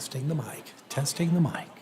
Testing the mic. Testing the mic.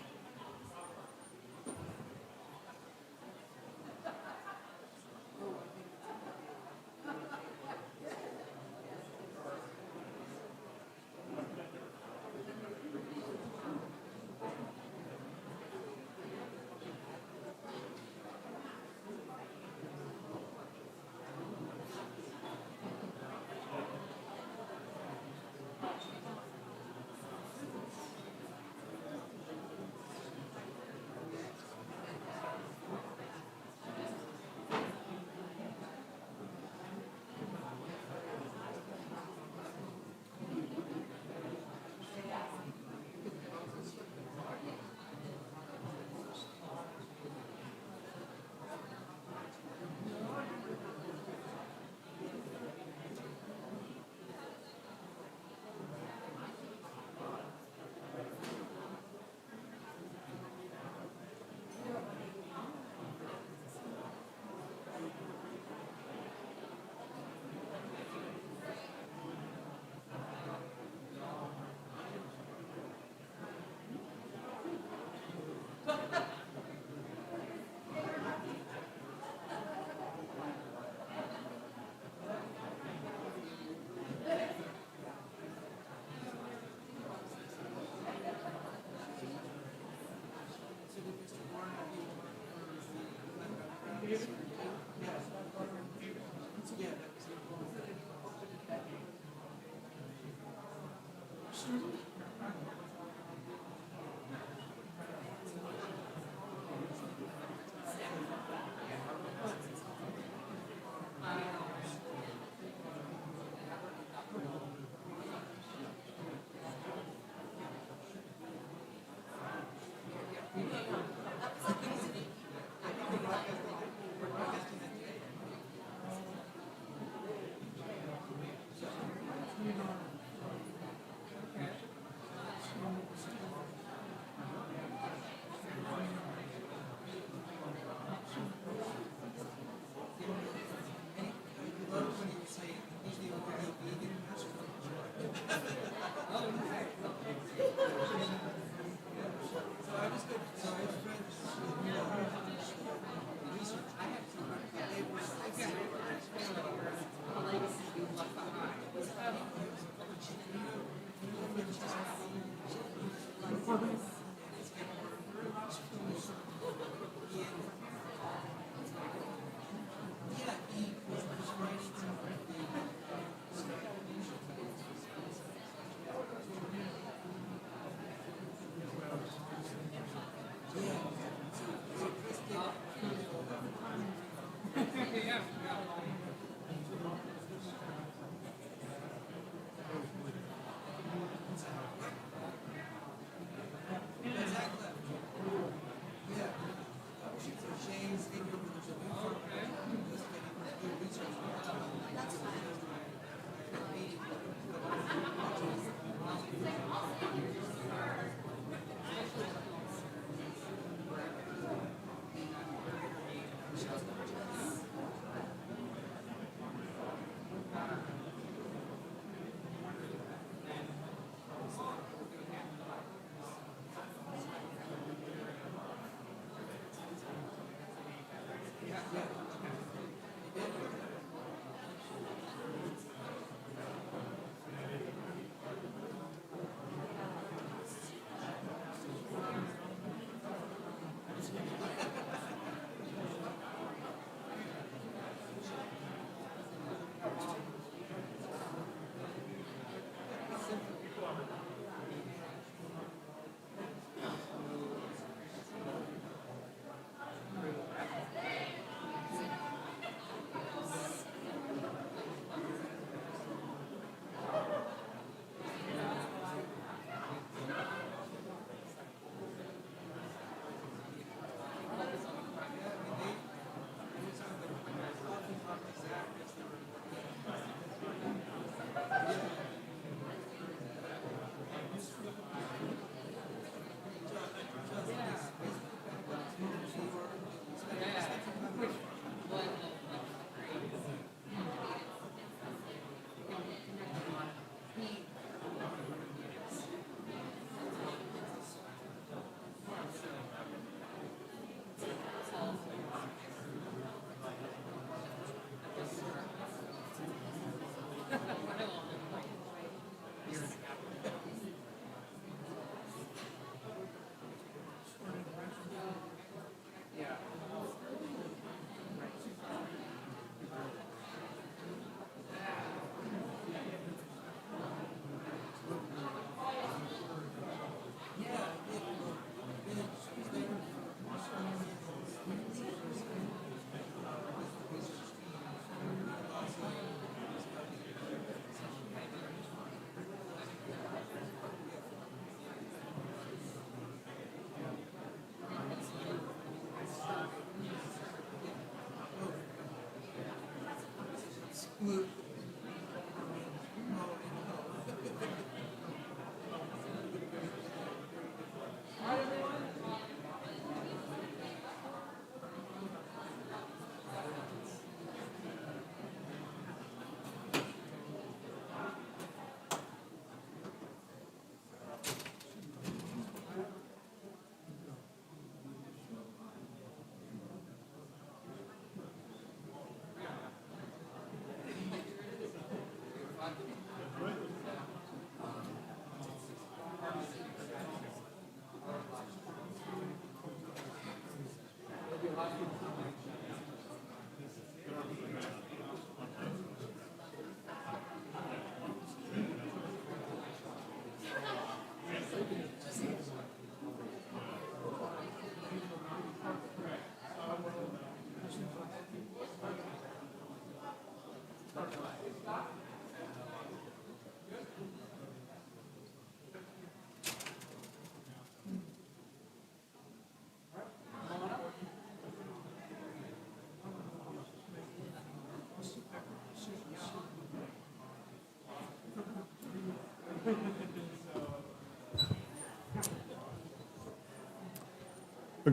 Well,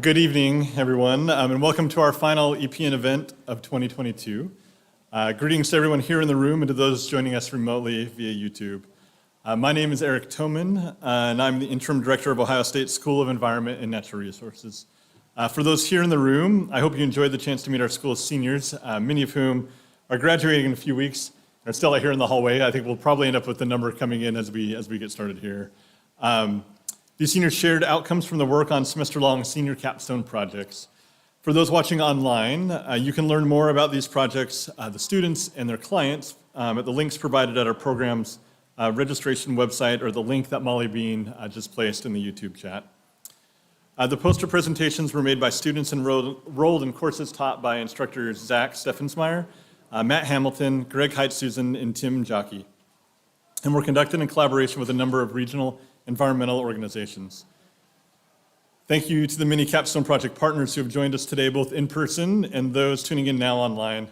good evening, everyone, and welcome to our final EPN event of 2022. Greetings to everyone here in the room and to those joining us remotely via YouTube. My name is Eric Toman, and I'm the Interim Director of Ohio State School of Environment and Natural Resources. For those here in the room, I hope you enjoyed the chance to meet our school's seniors, many of whom are graduating in a few weeks and are still out here in the hallway. I think we'll probably end up with the number coming in as we get started here. These seniors shared outcomes from the work on semester-long senior capstone projects. For those watching online, you can learn more about these projects, the students and their clients, at the links provided at our program's registration website or the link that Molly Bean just placed in the YouTube chat. The poster presentations were made by students enrolled in courses taught by instructors Zach Steffensmeyer, Matt Hamilton, Greg Heitsusen, and Tim Jockey, and were conducted in collaboration with a number of regional environmental organizations. Thank you to the many capstone project partners who have joined us today, both in person and those tuning in now online.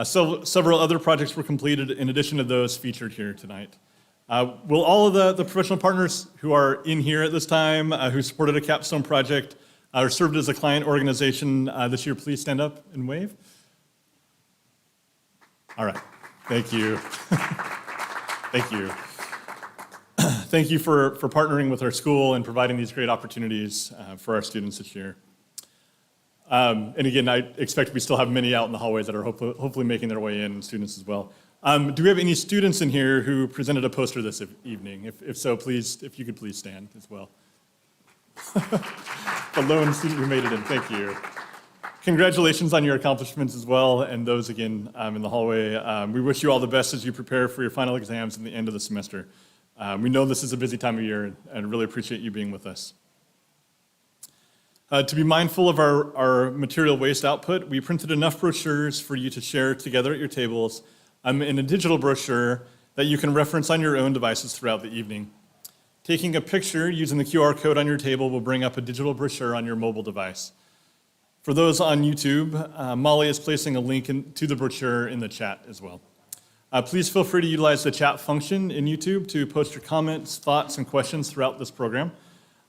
Several other projects were completed in addition to those featured here tonight. Will all of the professional partners who are in here at this time, who supported a capstone project or served as a client organization this year, please stand up and wave? All right, thank you. Thank you. Thank you for partnering with our school and providing these great opportunities for our students this year. And again, I expect we still have many out in the hallways that are hopefully making their way in, and students as well. Do we have any students in here who presented a poster this evening? If so, please, if you could please stand as well. The lone student who made it in, thank you. Congratulations on your accomplishments as well, and those again in the hallway. We wish you all the best as you prepare for your final exams and the end of the semester. We know this is a busy time of year and really appreciate you being with us. To be mindful of our material waste output, we printed enough brochures for you to share together at your tables in a digital brochure that you can reference on your own devices throughout the evening. Taking a picture using the QR code on your table will bring up a digital brochure on your mobile device. For those on YouTube, Molly is placing a link to the brochure in the chat as well. Please feel free to utilize the chat function in YouTube to post your comments, thoughts, and questions throughout this program.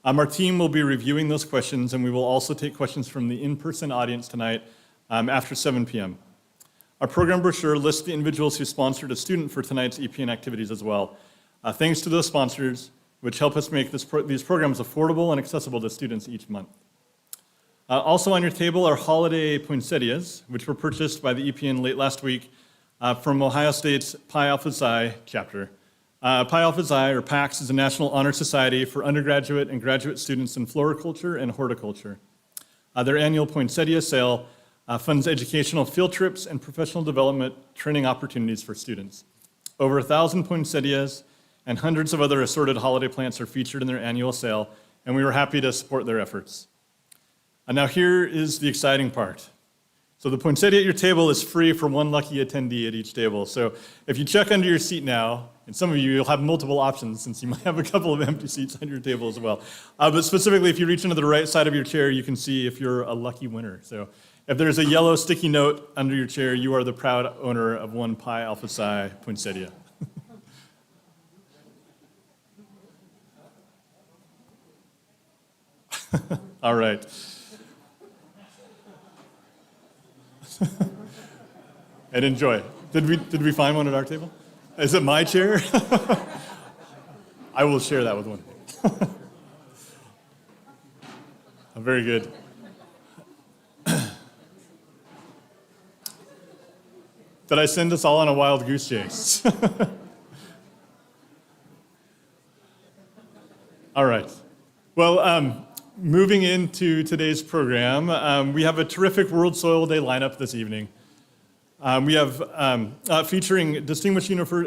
Our team will be reviewing those questions, and we will also take questions from the in-person audience tonight after 7 p.m. Our program brochure lists the individuals who sponsored a student for tonight's EPN activities as well. Thanks to those sponsors, which help us make these programs affordable and accessible to students each month. Also on your table are holiday poinsettias, which were purchased by the EPN late last week from Ohio State's Pi Alpha Psi chapter. Pi Alpha Psi, or PAX, is a national honor society for undergraduate and graduate students in floriculture and horticulture. Their annual poinsettia sale funds educational field trips and professional development training opportunities for students. Over 1,000 poinsettias and hundreds of other assorted holiday plants are featured in their annual sale, and we were happy to support their efforts. And now here is the exciting part. So the poinsettia at your table is free for one lucky attendee at each table. So if you check under your seat now, And some of you, you'll have multiple options since you might have a couple of empty seats on your table as well. But specifically, if you reach into the right side of your chair, you can see if you're a lucky winner. So if there's a yellow sticky note under your chair, you are the proud owner of 1 Pi Alpha Psi poinsettia. All right. And enjoy. Did we find one at our table? Is it my chair? I will share that with one. Very good. Did I send us all on a wild goose chase? All right. Well, moving into today's program, we have a terrific World Soil Day lineup this evening. We have featuring featuring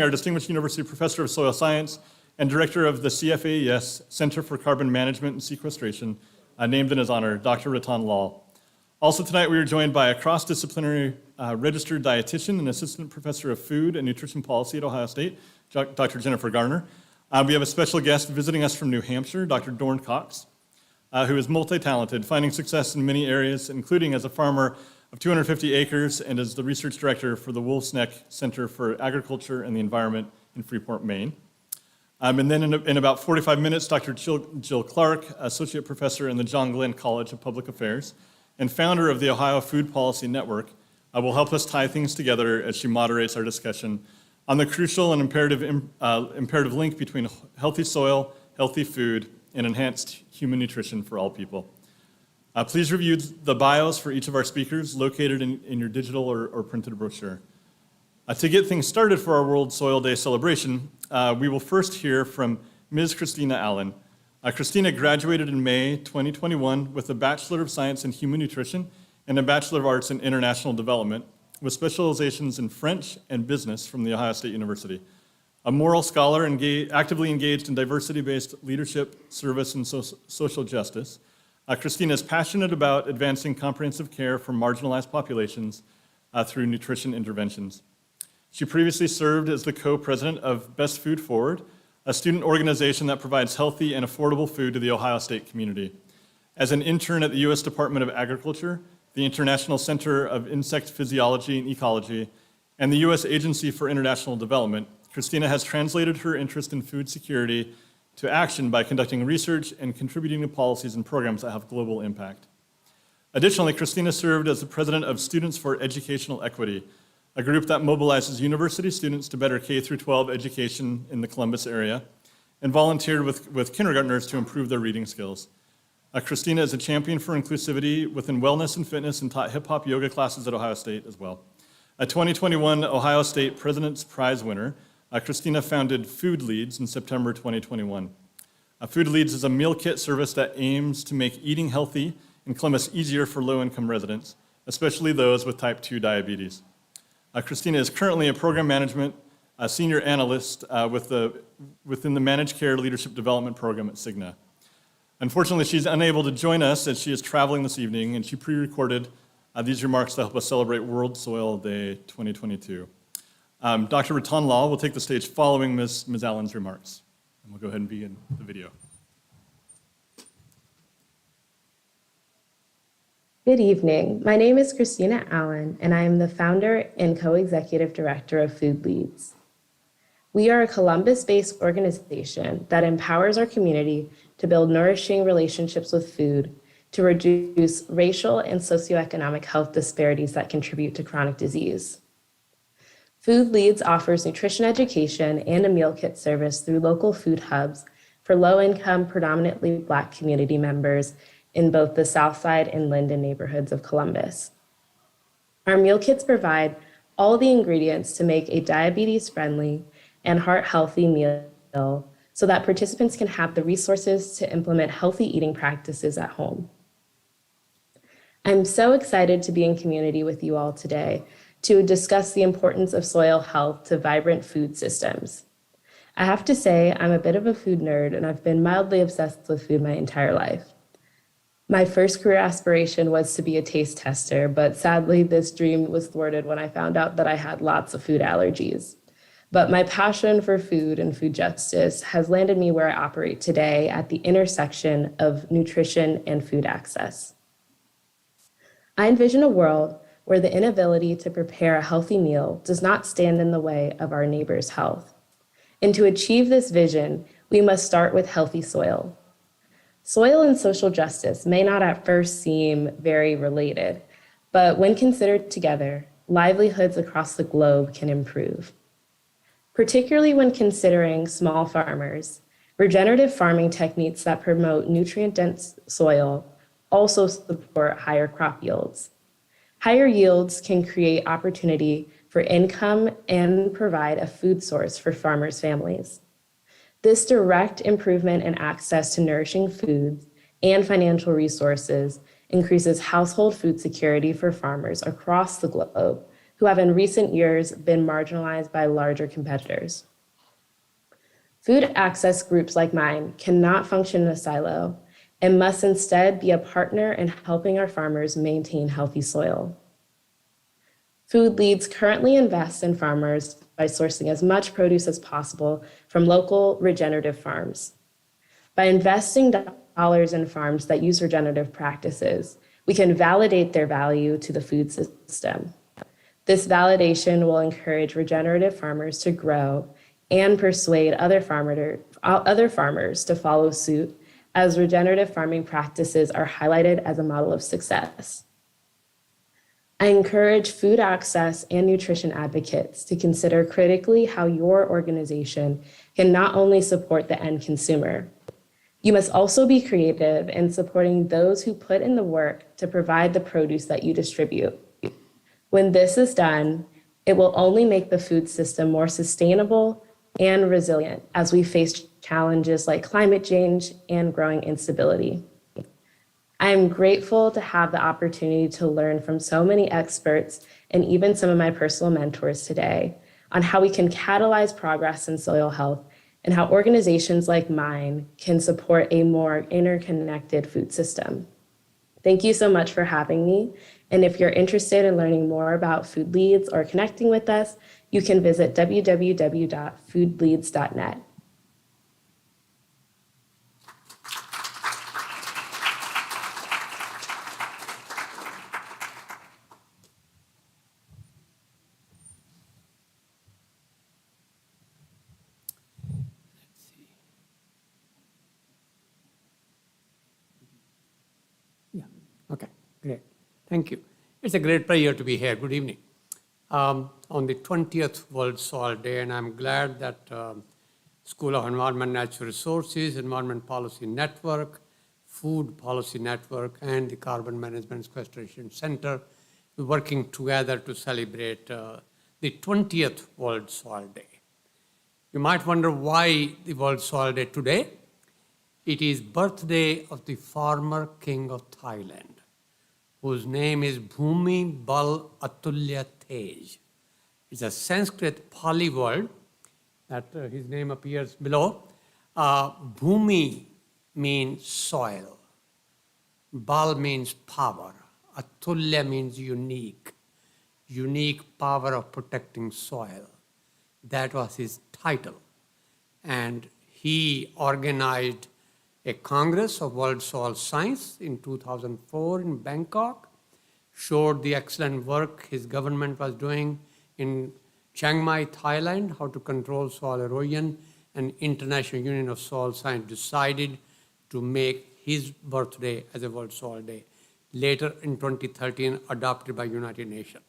our distinguished university professor of soil science and director of the CFAES Center for Carbon Management and Sequestration, named in his honor, Dr. Rattan Lal. Also tonight, we are joined by a cross-disciplinary registered dietitian and assistant professor of food and nutrition policy at Ohio State, Dr. Jennifer Garner. We have a special guest visiting us from New Hampshire, Dr. Dorn, who is multi-talented, finding success in many areas, including as a farmer of 250 acres and as the research director for the Wolfe Center for Agriculture and the Environment in Freeport, Maine. And then in about 45 minutes, Dr. Jill Clark, associate professor in the John Glenn College of Public Affairs and founder of the Ohio Food Policy Network, will help us tie things together as she moderates our discussion on the crucial and imperative link between healthy soil, healthy food, and enhanced human nutrition for all people. Please review the bios for each of our speakers located in your digital or printed brochure. To get things started for our World Soil Day celebration, we will first hear from Ms. Christina Allen. Christina graduated in May 2021 with a Bachelor of Science in Human Nutrition and a Bachelor of Arts in International Development with specializations in French and Business from The Ohio State University. A moral scholar actively engaged in diversity-based leadership, service, and social justice, Christina is passionate about advancing comprehensive care for marginalized populations through nutrition interventions. She previously served as the co-president of Best Food Forward, a student organization that provides healthy and affordable food to the Ohio State community. As an intern at the U.S. Department of Agriculture, the International Center of Insect Physiology and Ecology, and the U.S. Agency for International Development, Christina has translated her interest in food security to action by conducting research and contributing to policies and programs that have global impact. Additionally, Christina served as the president of Students for Educational Equity, a group that mobilizes university students to better K-12 education in the Columbus area, and volunteered with kindergartners to improve their reading skills. Christina is a champion for inclusivity within wellness and fitness and taught hip-hop yoga classes at Ohio State as well. A 2021 Ohio State President's Prize winner, Christina founded Food Leads in September 2021. Food Leads is a meal kit service that aims to make eating healthy in Columbus easier for low-income residents, especially those with type 2 diabetes. Christina is currently a program management senior analyst within the Managed Care Leadership Development Program at Cigna. Unfortunately, she's unable to join us as she is traveling this evening, and she pre-recorded these remarks to help us celebrate World Soil Day 2022. Dr. Rattan Lal will take the stage following Ms. Allen's remarks. And we'll go ahead and begin the video. Good evening. My name is Christina Allen, and I am the founder and co-executive director of Food Leads. We are a Columbus-based organization that empowers our community to build nourishing relationships with food, to reduce racial and socioeconomic health disparities that contribute to chronic disease. Food Leads offers nutrition education and a meal kit service through local food hubs for low-income, predominantly Black community members in both the Southside and Linden neighborhoods of Columbus. Our meal kits provide all the ingredients to make a diabetes-friendly and heart-healthy meal so that participants can have the resources to implement healthy eating practices at home. I'm so excited to be in community with you all today to discuss the importance of soil health to vibrant food systems. I have to say, I'm a bit of a food nerd, and I've been mildly obsessed with food my entire life. My first career aspiration was to be a taste tester, but sadly, this dream was thwarted when I found out that I had lots of food allergies. But my passion for food and food justice has landed me where I operate today at the intersection of nutrition and food access. I envision a world where the inability to prepare a healthy meal does not stand in the way of our neighbor's health. And to achieve this vision, we must start with healthy soil. Soil and social justice may not at first seem very related, but when considered together, livelihoods across the globe can improve. Particularly when considering small farmers, regenerative farming techniques that promote nutrient-dense soil also support higher crop yields. Higher yields can create opportunity for income and provide a food source for farmers' families. This direct improvement in access to nourishing foods and financial resources increases household food security for farmers across the globe who have in recent years been marginalized by larger competitors. Food access groups like mine cannot function in a silo and must instead be a partner in helping our farmers maintain healthy soil. Food Leads currently invests in farmers by sourcing as much produce as possible from local regenerative farms. By investing dollars in farms that use regenerative practices, we can validate their value to the food system. This validation will encourage regenerative farmers to grow and persuade other farmers to follow suit, as regenerative farming practices are highlighted as a model of success. I encourage food access and nutrition advocates to consider critically how your organization can not only support the end consumer. You must also be creative in supporting those who put in the work to provide the produce that you distribute. When this is done, it will only make the food system more sustainable and resilient as we face challenges like climate change and growing instability. I am grateful to have the opportunity to learn from so many experts and even some of my personal mentors today on how we can catalyze progress in soil health and how organizations like mine can support a more interconnected food system. Thank you so much for having me. And if you're interested in learning more about Food Leads or connecting with us, you can visit www.foodleads.net. Okay, great. Thank you. It's a great pleasure to be here. Good evening. On the 20th World Soil Day, and I'm glad that School of Environment and Natural Resources, Environment Policy Network, Food Policy Network, and the Carbon Management Sequestration Center are working together to celebrate the 20th World Soil Day. You might wonder why the World Soil Day today. It is birthday of the former king of Thailand, whose name is Bhumi Bal Atulya Tej. It's a Sanskrit Pali word that his name appears below. Bhumi means soil. Bal means power. Atulya means unique power of protecting soil. That was his title. And he organized a Congress of World Soil Science in 2004 in Bangkok, showed the excellent work his government was doing in Chiang Mai, Thailand, how to control soil erosion, and International Union of Soil Science decided to make his birthday as a World Soil Day. Later in 2013, adopted by United Nations.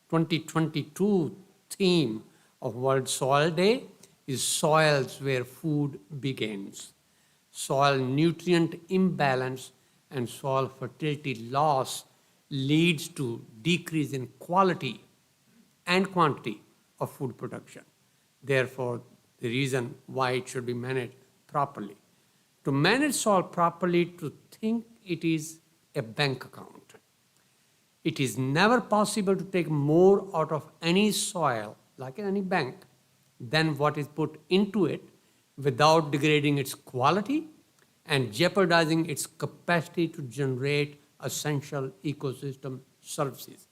2022 theme of World Soil Day is soils where food begins. Soil nutrient imbalance and soil fertility loss leads to decrease in quality and quantity of food production. Therefore, the reason why it should be managed properly. To manage soil properly, to think it is a bank account. It is never possible to take more out of any soil, like in any bank, than what is put into it without degrading its quality and jeopardizing its capacity to generate essential ecosystem services.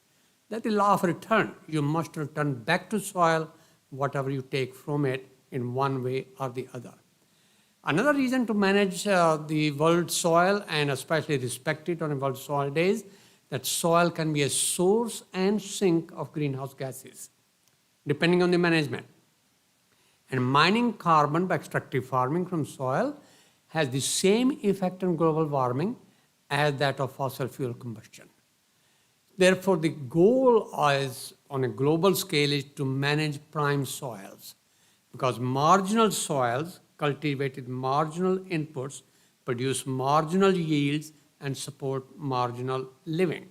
That is law of return. You must return back to soil whatever you take from it in one way or the other. Another reason to manage the world soil and especially respect it on a World Soil Day is that soil can be a source and sink of greenhouse gases, depending on the management. And mining carbon by extractive farming from soil has the same effect on global warming as that of fossil fuel combustion. Therefore, the goal is, on a global scale, is to manage prime soils, because marginal soils cultivated marginal inputs produce marginal yields and support marginal living.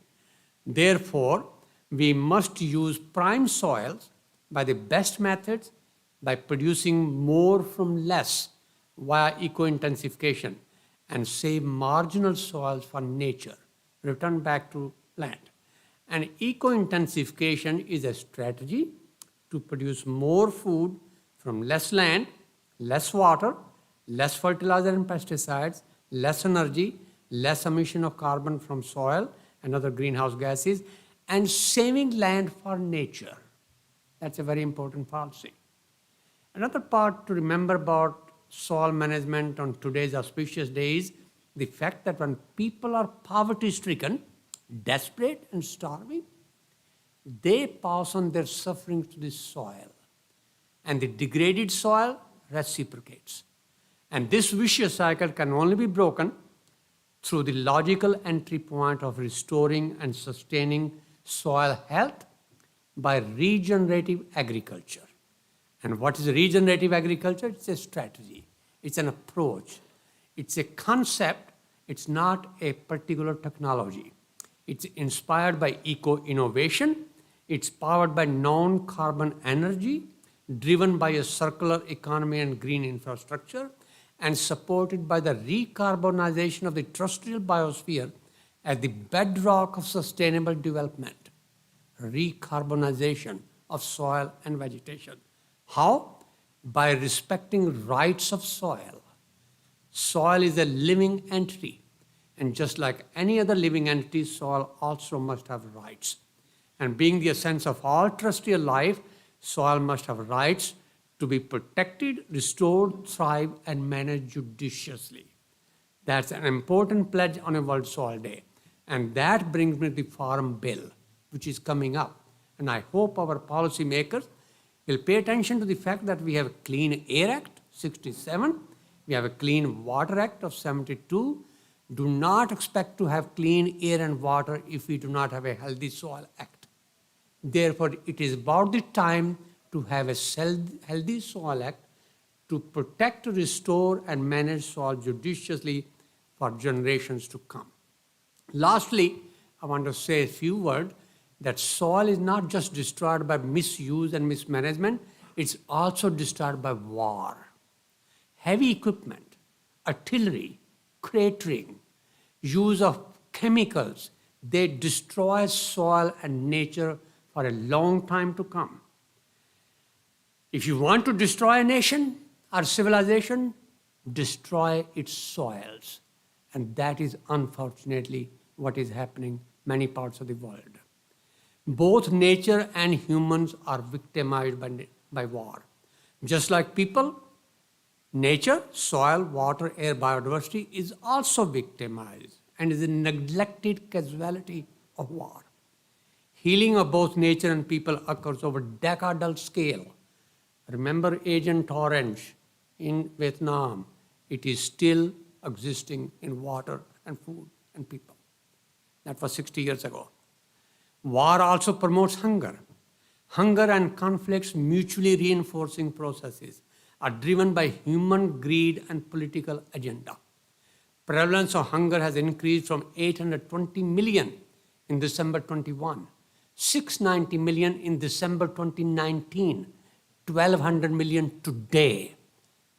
Therefore, we must use prime soils by the best methods, by producing more from less via eco-intensification, and save marginal soils for nature, return back to land. And eco-intensification is a strategy to produce more food from less land, less water, less fertilizer and pesticides, less energy, less emission of carbon from soil and other greenhouse gases, and saving land for nature. That's a very important policy. Another part to remember about soil management on today's auspicious day is the fact that when people are poverty-stricken, desperate and starving, they pass on their suffering to the soil. And the degraded soil reciprocates. And this vicious cycle can only be broken through the logical entry point of restoring and sustaining soil health by regenerative agriculture. And what is regenerative agriculture? It's a strategy. It's an approach. It's a concept. It's not a particular technology. It's inspired by eco-innovation. It's powered by non-carbon energy, driven by a circular economy and green infrastructure, and supported by the recarbonization of the terrestrial biosphere as the bedrock of sustainable development. Recarbonization of soil and vegetation. How? By respecting rights of soil. Soil is a living entity, and just like any other living entity, soil also must have rights. And being the essence of all terrestrial life, soil must have rights to be protected, restored, thrive, and managed judiciously. That's an important pledge on a World Soil Day. And that brings me to the Farm Bill, which is coming up. And I hope our policymakers will pay attention to the fact that we have a Clean Air Act, 67. We have a Clean Water Act of 72. Do not expect to have clean air and water if we do not have a Healthy Soil Act. Therefore, it is about the time to have a Healthy Soil Act to protect, restore, and manage soil judiciously for generations to come. Lastly, I want to say a few words that soil is not just destroyed by misuse and mismanagement, it's also destroyed by war. Heavy equipment, artillery, cratering, use of chemicals, they destroy soil and nature for a long time to come. If you want to destroy a nation or civilization, destroy its soils. And that is unfortunately what is happening in many parts of the world. Both nature and humans are victimized by war. Just like people, nature, soil, water, air, biodiversity is also victimized and is a neglected casualty of war. Healing of both nature and people occurs over decadal scale. Remember Agent Orange in Vietnam. It is still existing in water and food and people. That was 60 years ago. War also promotes hunger. Hunger and conflicts, mutually reinforcing processes, are driven by human greed and political agenda. Prevalence of hunger has increased from 820 million in December 21, 690 million in December 2019, 1,200 million today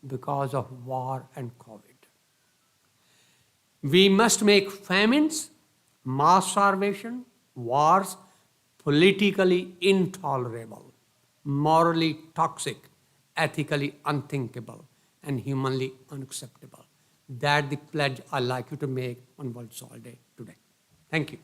because of war and COVID. We must make famines, mass starvation, wars politically intolerable, morally toxic, ethically unthinkable, and humanly unacceptable. That's the pledge I'd like you to make on World Soil Day today. Thank you.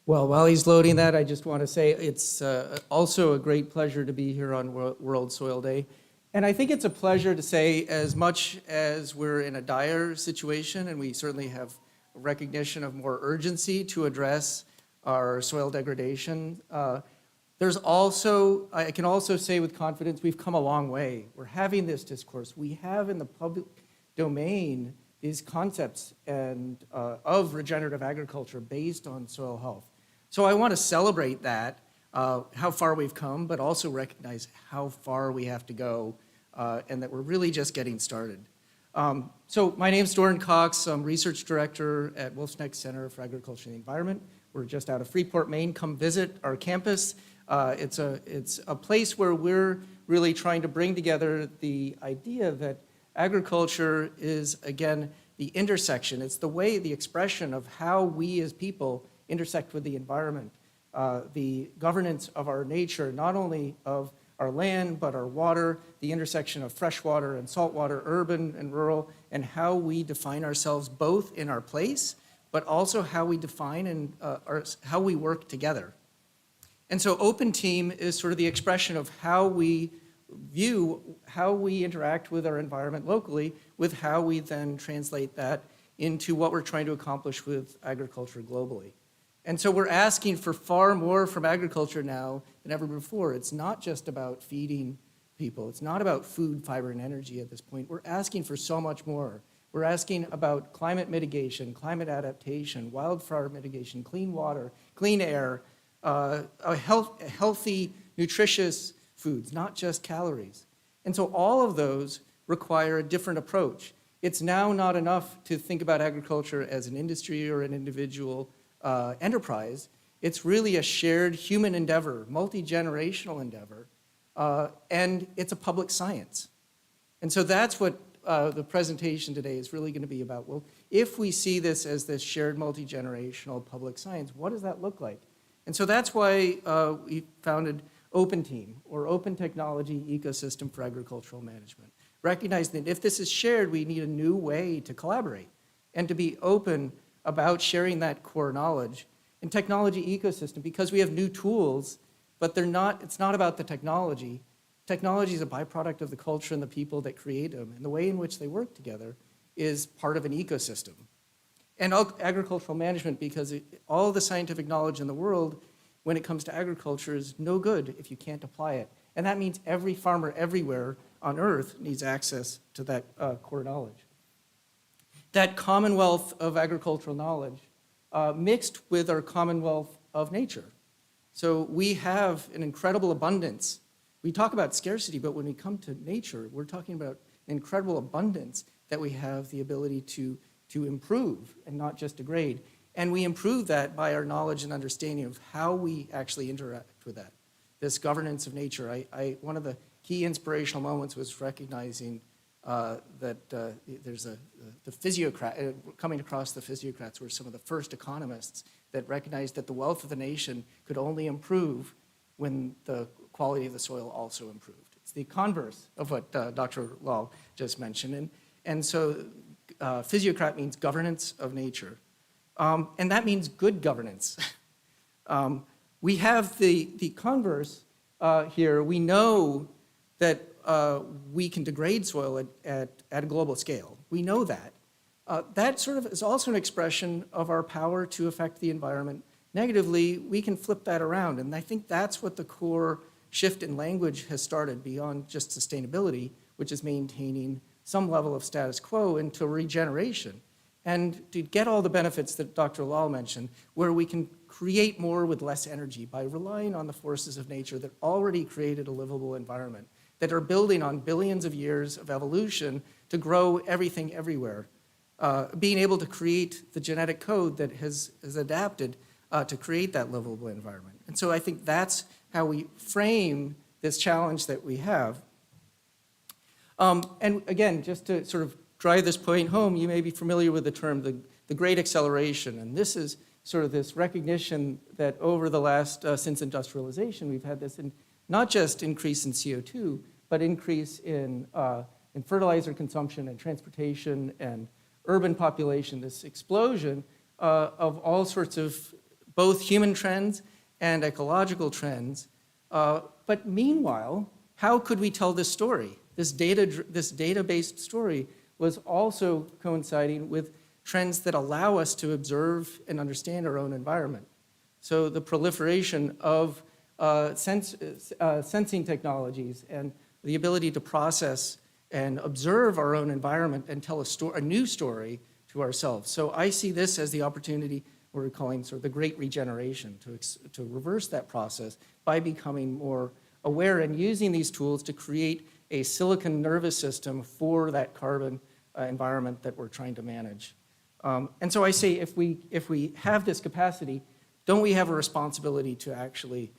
Well, while he's loading that, I just want to say it's also a great pleasure to be here on World Soil Day. And I think it's a pleasure to say, as much as we're in a dire situation, and we certainly have a recognition of more urgency to address our soil degradation, there's also, I can also say with confidence, we've come a long way. We're having this discourse. We have in the public domain these concepts and of regenerative agriculture based on soil health. So I want to celebrate that, how far we've come, but also recognize how far we have to go, and that we're really just getting started. So my name's Dorn Cox. I'm Research Director at Wolfe's Next Center for Agriculture and the Environment. We're just out of Freeport, Maine. Come visit our campus. It's a place where we're really trying to bring together the idea that agriculture is, again, the intersection. It's the way, the expression of how we as people intersect with the environment, the governance of our nature, not only of our land, but our water, the intersection of freshwater and saltwater, urban and rural, and how we define ourselves both in our place, but also how we define and how we work together. And so OpenTEAM is sort of the expression of how we view, how we interact with our environment locally, with how we then translate that into what we're trying to accomplish with agriculture globally. And so we're asking for far more from agriculture now than ever before. It's not just about feeding people. It's not about food, fiber, and energy at this point. We're asking for so much more. We're asking about climate mitigation, climate adaptation, wildfire mitigation, clean water, clean air, healthy, nutritious foods, not just calories. And so all of those require a different approach. It's now not enough to think about agriculture as an industry or an individual enterprise. It's really a shared human endeavor, multi-generational endeavor, and it's a public science. And so that's what the presentation today is really going to be about. Well, if we see this as this shared multi-generational public science, what does that look like? And so that's why we founded OpenTEAM, or Open Technology Ecosystem for Agricultural Management. Recognizing that if this is shared, we need a new way to collaborate and to be open about sharing that core knowledge. In technology ecosystem, because we have new tools, but it's not about the technology. Technology is a byproduct of the culture and the people that create them, and the way in which they work together is part of an ecosystem. And agricultural management, because all the scientific knowledge in the world when it comes to agriculture is no good if you can't apply it. And that means every farmer everywhere on earth needs access to that core knowledge. That commonwealth of agricultural knowledge mixed with our commonwealth of nature. So we have an incredible abundance. We talk about scarcity, but when we come to nature, we're talking about an incredible abundance that we have the ability to improve and not just degrade. And we improve that by our knowledge and understanding of how we actually interact with that. This governance of nature. One of the key inspirational moments was recognizing that there's the physiocrat, coming across the physiocrats were some of the first economists that recognized that the wealth of the nation could only improve when the quality of the soil also improved. It's the converse of what Dr. Lal just mentioned. And so physiocrat means governance of nature. And that means good governance. We have the converse here. We know that we can degrade soil at a global scale. We know that. That sort of is also an expression of our power to affect the environment negatively. We can flip that around. And I think that's what the core shift in language has started beyond just sustainability, which is maintaining some level of status quo into regeneration. And to get all the benefits that Dr. Lal mentioned, where we can create more with less energy by relying on the forces of nature that already created a livable environment, that are building on billions of years of evolution to grow everything everywhere. Being able to create the genetic code that has adapted to create that livable environment. And so I think that's how we frame this challenge that we have. And again, just to sort of drive this point home, you may be familiar with the term the Great Acceleration. And this is sort of this recognition that over the last, since industrialization, we've had this not just increase in CO2, but increase in fertilizer consumption and transportation and urban population, this explosion of all sorts of both human trends and ecological trends. But meanwhile, how could we tell this story? This data-based story was also coinciding with trends that allow us to observe and understand our own environment. So the proliferation of sensing technologies and the ability to process and observe our own environment and tell a new story to ourselves. So I see this as the opportunity we're calling sort of the great regeneration, to reverse that process by becoming more aware and using these tools to create a silicon nervous system for that carbon environment that we're trying to manage. And so I say if we have this capacity, don't we have a responsibility to actually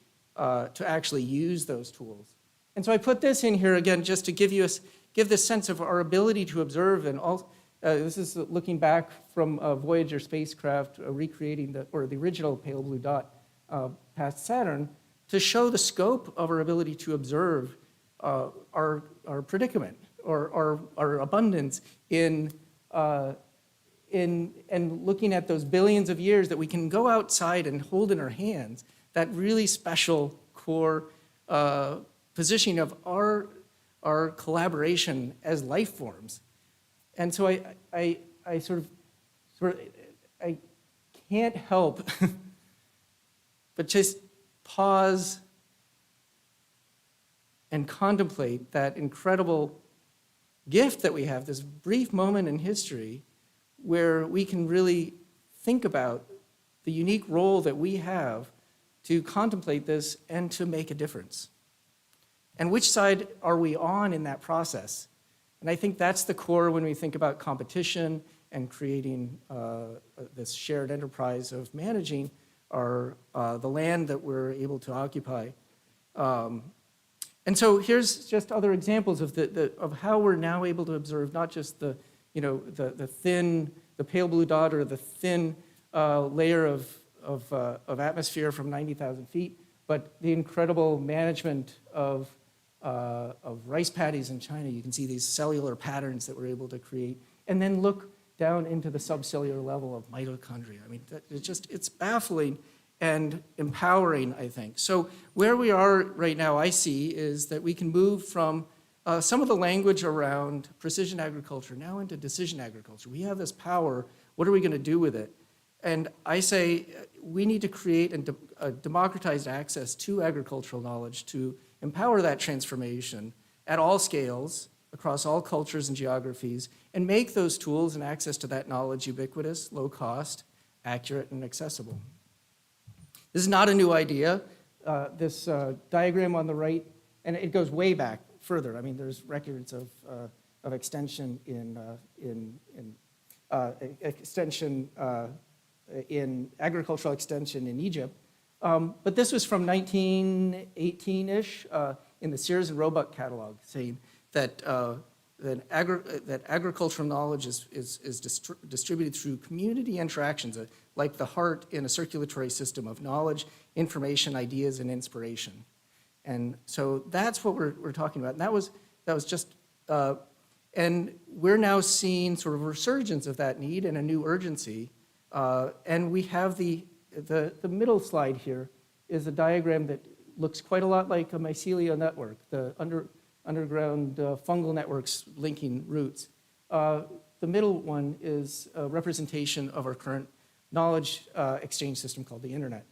use those tools? And so I put this in here again just to give this sense of our ability to observe. And all, this is looking back from a Voyager spacecraft recreating the original pale blue dot past Saturn to show the scope of our ability to observe our predicament or our abundance in and looking at those billions of years that we can go outside and hold in our hands, that really special core positioning of our collaboration as life forms. And so I can't help but just pause and contemplate that incredible gift that we have, this brief moment in history where we can really think about the unique role that we have to contemplate this and to make a difference. And which side are we on in that process? And I think that's the core when we think about competition and creating this shared enterprise of managing the land that we're able to occupy. And so here's just other examples of how we're now able to observe not just the pale blue dot or the thin layer of atmosphere from 90,000 feet, but the incredible management of rice paddies in China. You can see these cellular patterns that we're able to create, and then look down into the subcellular level of mitochondria. I mean, it's baffling and empowering, I think. So where we are right now, I see, is that we can move from some of the language around precision agriculture now into decision agriculture. We have this power. What are we going to do with it? And I say we need to create a democratized access to agricultural knowledge to empower that transformation at all scales, across all cultures and geographies, and make those tools and access to that knowledge ubiquitous, low cost, accurate, and accessible. This is not a new idea. This diagram on the right, and it goes way back further. I mean, there's records of extension in agricultural extension in Egypt. But this was from 1918-ish in the Sears and Roebuck catalog, saying that agricultural knowledge is distributed through community interactions, like the heart in a circulatory system of knowledge, information, ideas, and inspiration. And so that's what we're talking about. And that was just, and we're now seeing sort of a resurgence of that need and a new urgency. And we have the middle slide here is a diagram that looks quite a lot like a mycelial network, the underground fungal networks linking roots. The middle one is a representation of our current knowledge exchange system called the internet,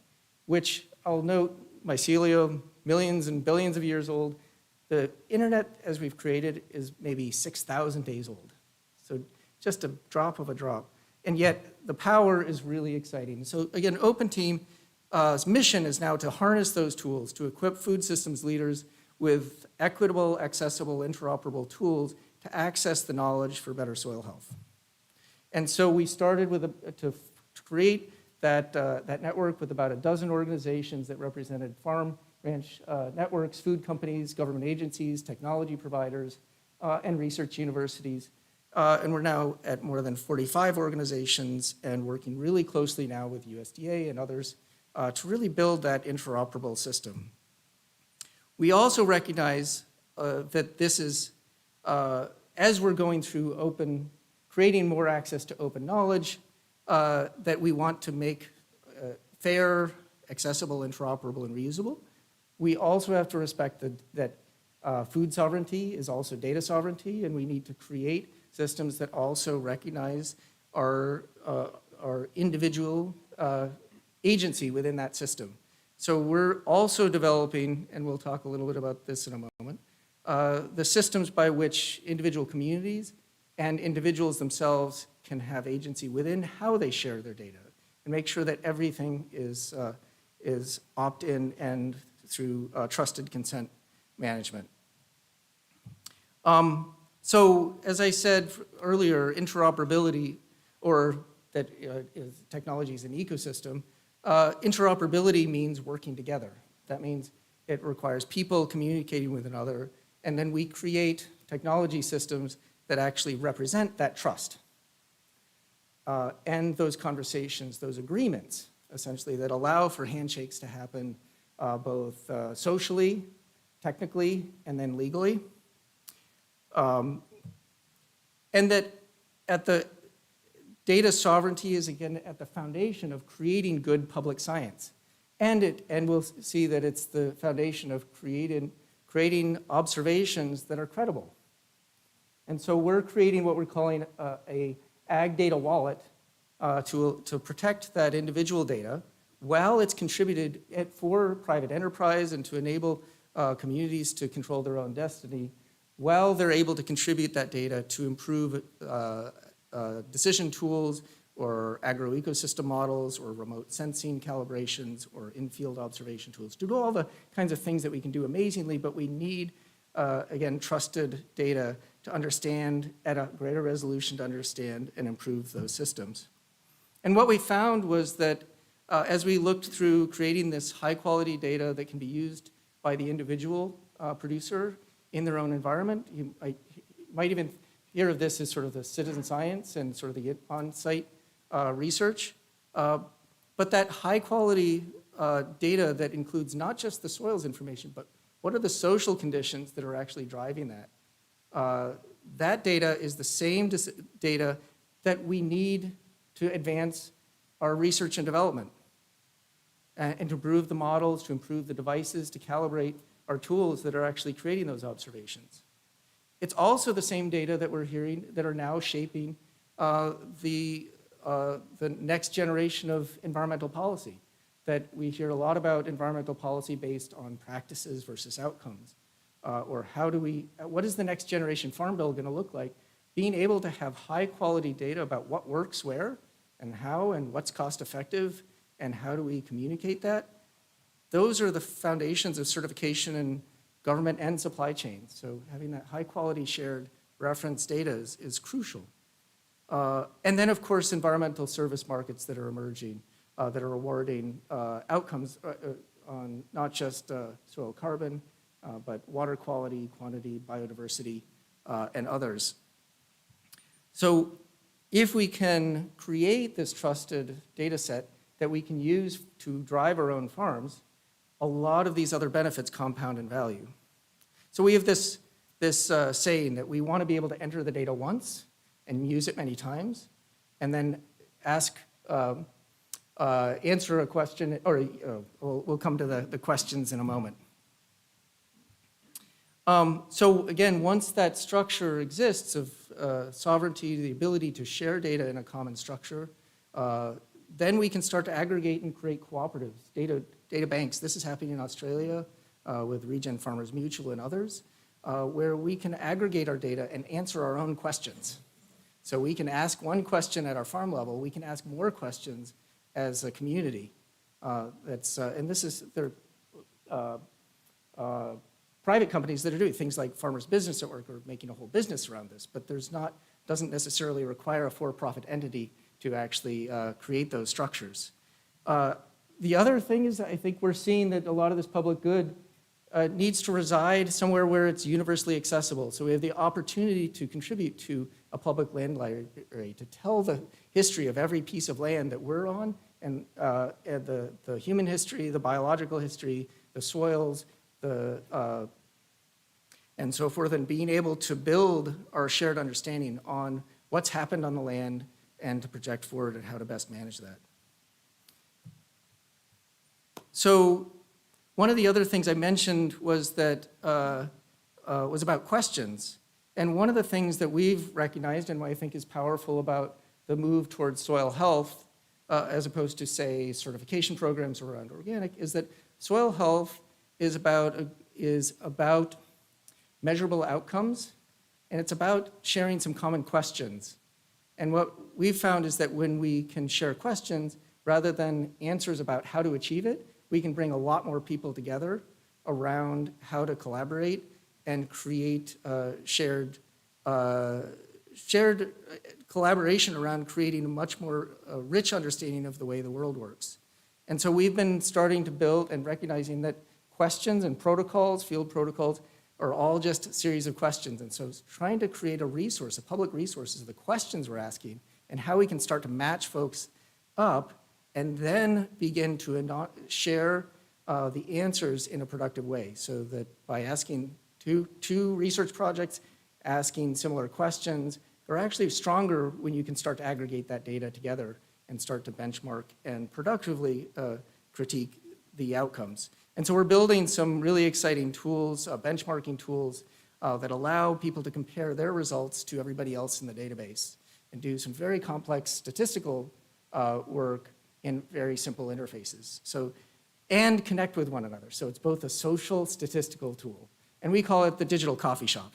which I'll note, mycelium, millions and billions of years old. The internet, as we've created, is maybe 6,000 days old. So just a drop of a drop. And yet the power is really exciting. So again, OpenTEAM's mission is now to harness those tools to equip food systems leaders with equitable, accessible, interoperable tools to access the knowledge for better soil health. And so we started to create that network with about a dozen organizations that represented farm, ranch networks, food companies, government agencies, technology providers, and research universities. And we're now at more than 45 organizations and working really closely now with USDA and others to really build that interoperable system. We also recognize that this is, as we're going through creating more access to open knowledge, that we want to make fair, accessible, interoperable, and reusable. We also have to respect that food sovereignty is also data sovereignty, and we need to create systems that also recognize our individual agency within that system. So we're also developing, and we'll talk a little bit about this in a moment, the systems by which individual communities and individuals themselves can have agency within how they share their data, and make sure that everything is opt-in and through trusted consent management. So as I said earlier, interoperability, or that technology is an ecosystem, interoperability means working together. That means it requires people communicating with another, and then we create technology systems that actually represent that trust. And those conversations, those agreements, essentially, that allow for handshakes to happen both socially, technically, and then legally. And that at the data sovereignty is, again, at the foundation of creating good public science. And we'll see that it's the foundation of creating observations that are credible. And so we're creating what we're calling a ag data wallet to protect that individual data while it's contributed for private enterprise and to enable communities to control their own destiny, while they're able to contribute that data to improve decision tools or agroecosystem models or remote sensing calibrations or in-field observation tools, to do all the kinds of things that we can do amazingly, but we need, again, trusted data to understand at a greater resolution, to understand and improve those systems. And what we found was that as we looked through creating this high quality data that can be used by the individual producer in their own environment, you might even hear of this as sort of the citizen science and sort of the on-site research. But that high quality data that includes not just the soils information, but what are the social conditions that are actually driving that? That data is the same data that we need to advance our research and development and to improve the models, to improve the devices, to calibrate our tools that are actually creating those observations. It's also the same data that we're hearing that are now shaping the next generation of environmental policy, that we hear a lot about environmental policy based on practices versus outcomes. Or what is the next generation farm bill going to look like? Being able to have high quality data about what works where and how and what's cost effective and how do we communicate that? Those are the foundations of certification in government and supply chain. So having that high quality shared reference data is crucial. And then of course, environmental service markets that are emerging, that are rewarding outcomes on not just soil carbon, but water quality, quantity, biodiversity, and others. So if we can create this trusted data set that we can use to drive our own farms, a lot of these other benefits compound in value. So we have this saying that we want to be able to enter the data once and use it many times, and then answer a question, or we'll come to the questions in a moment. So again, once that structure exists of sovereignty, the ability to share data in a common structure, then we can start to aggregate and create cooperatives, data banks. This is happening in Australia with Regen Farmers Mutual and others, where we can aggregate our data and answer our own questions. So we can ask one question at our farm level, we can ask more questions as a community. And this is, there private companies that are doing things like Farmers Business Network are making a whole business around this, but doesn't necessarily require a for-profit entity to actually create those structures. The other thing is I think we're seeing that a lot of this public good needs to reside somewhere where it's universally accessible. So we have the opportunity to contribute to a public land library to tell the history of every piece of land that we're on, and the human history, the biological history, the soils, and so forth, and being able to build our shared understanding on what's happened on the land and to project forward and how to best manage that. So one of the other things I mentioned was that was about questions. And one of the things that we've recognized and what I think is powerful about the move towards soil health, as opposed to, say, certification programs around organic, is that soil health is about measurable outcomes, and it's about sharing some common questions. And what we've found is that when we can share questions, rather than answers about how to achieve it, we can bring a lot more people together around how to collaborate and create shared collaboration around creating a much more rich understanding of the way the world works. And so we've been starting to build and recognizing that questions and protocols, field protocols, are all just a series of questions. And so trying to create a resource, a public resource, of the questions we're asking and how we can start to match folks up and then begin to share the answers in a productive way, so that by asking two research projects, asking similar questions, are actually stronger when you can start to aggregate that data together and start to benchmark and productively critique the outcomes. And so we're building some really exciting tools, benchmarking tools, that allow people to compare their results to everybody else in the database and do some very complex statistical work in very simple interfaces. So, and connect with one another. So it's both a social statistical tool, and we call it the digital coffee shop.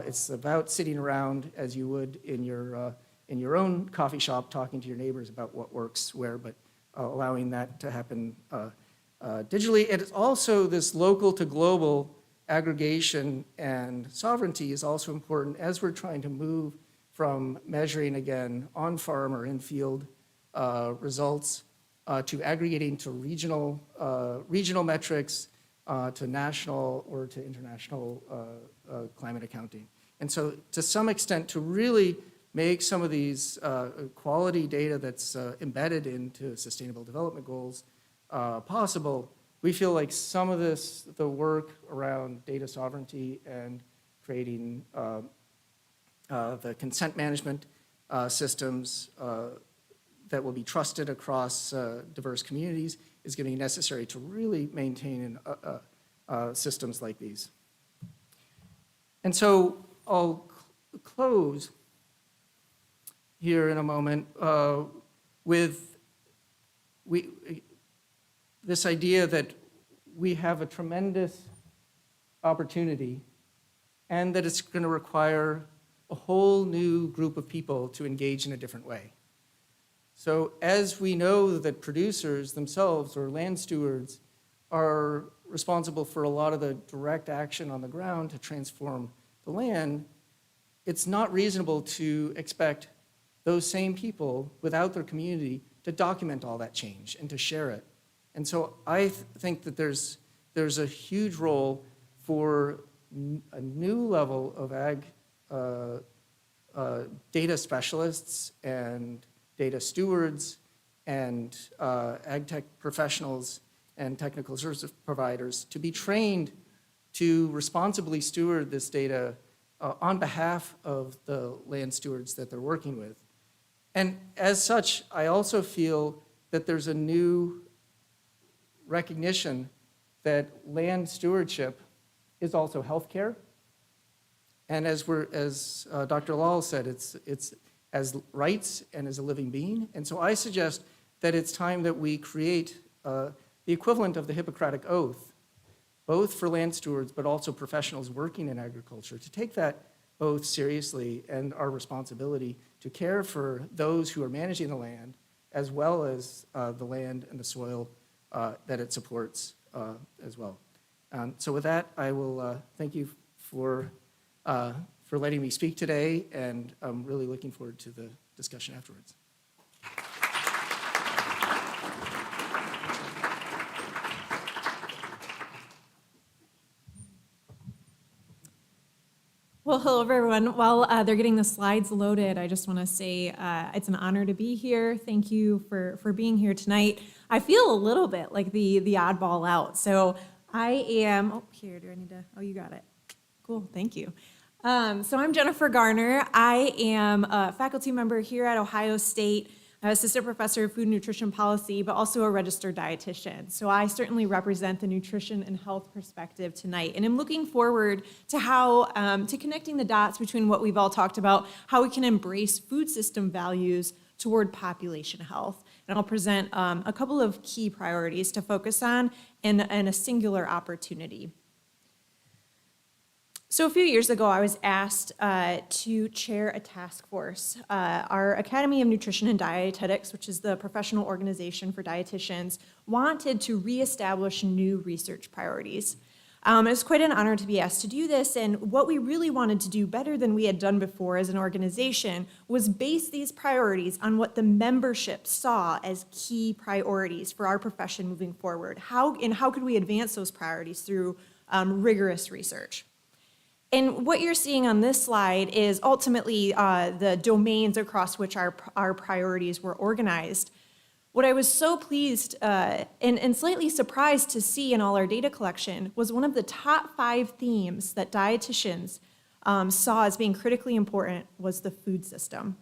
It's about sitting around as you would in your own coffee shop, talking to your neighbors about what works where, but allowing that to happen digitally. And it's also this local to global aggregation and sovereignty is also important as we're trying to move from measuring, again, on-farm or in-field results to aggregating to regional metrics, to national or to international climate accounting. And so to some extent, to really make some of these quality data that's embedded into sustainable development goals possible, we feel like some of the work around data sovereignty and creating the consent management systems that will be trusted across diverse communities is going to be necessary to really maintain systems like these. And so I'll close here in a moment with this idea that we have a tremendous opportunity and that it's going to require a whole new group of people to engage in a different way. So as we know that producers themselves or land stewards are responsible for a lot of the direct action on the ground to transform the land, it's not reasonable to expect those same people without their community to document all that change and to share it. And so I think that there's a huge role for a new level of data specialists and data stewards and ag tech professionals and technical service providers to be trained to responsibly steward this data on behalf of the land stewards that they're working with. And as such, I also feel that there's a new recognition that land stewardship is also healthcare. And as Dr. Lal said, it's as rights and as a living being. And so I suggest that it's time that we create the equivalent of the Hippocratic Oath, both for land stewards, but also professionals working in agriculture, to take that oath seriously and our responsibility to care for those who are managing the land, as well as the land and the soil that it supports as well. So with that, I will thank you for letting me speak today, and I'm really looking forward to the discussion afterwards. Well, hello, everyone. While they're getting the slides loaded, I just want to say it's an honor to be here. Thank you for being here tonight. I feel a little bit like the oddball out. So I am, oh, here, do I need to, oh, you got it. Cool, thank you. So I'm Jennifer Garner. I am a faculty member here at Ohio State. I'm assistant professor of food and nutrition policy, but also a registered dietitian. So I certainly represent the nutrition and health perspective tonight. And I'm looking forward to how, to connecting the dots between what we've all talked about, how we can embrace food system values toward population health. And I'll present a couple of key priorities to focus on and a singular opportunity. So a few years ago, I was asked to chair a task force. Our Academy of Nutrition and Dietetics, which is the professional organization for dietitians, wanted to reestablish new research priorities. It was quite an honor to be asked to do this, and what we really wanted to do better than we had done before as an organization was base these priorities on what the membership saw as key priorities for our profession moving forward. How could we advance those priorities through rigorous research? And what you're seeing on this slide is ultimately the domains across which our priorities were organized. What I was so pleased and slightly surprised to see in all our data collection was one of the top 5 themes that dietitians saw as being critically important was the food system.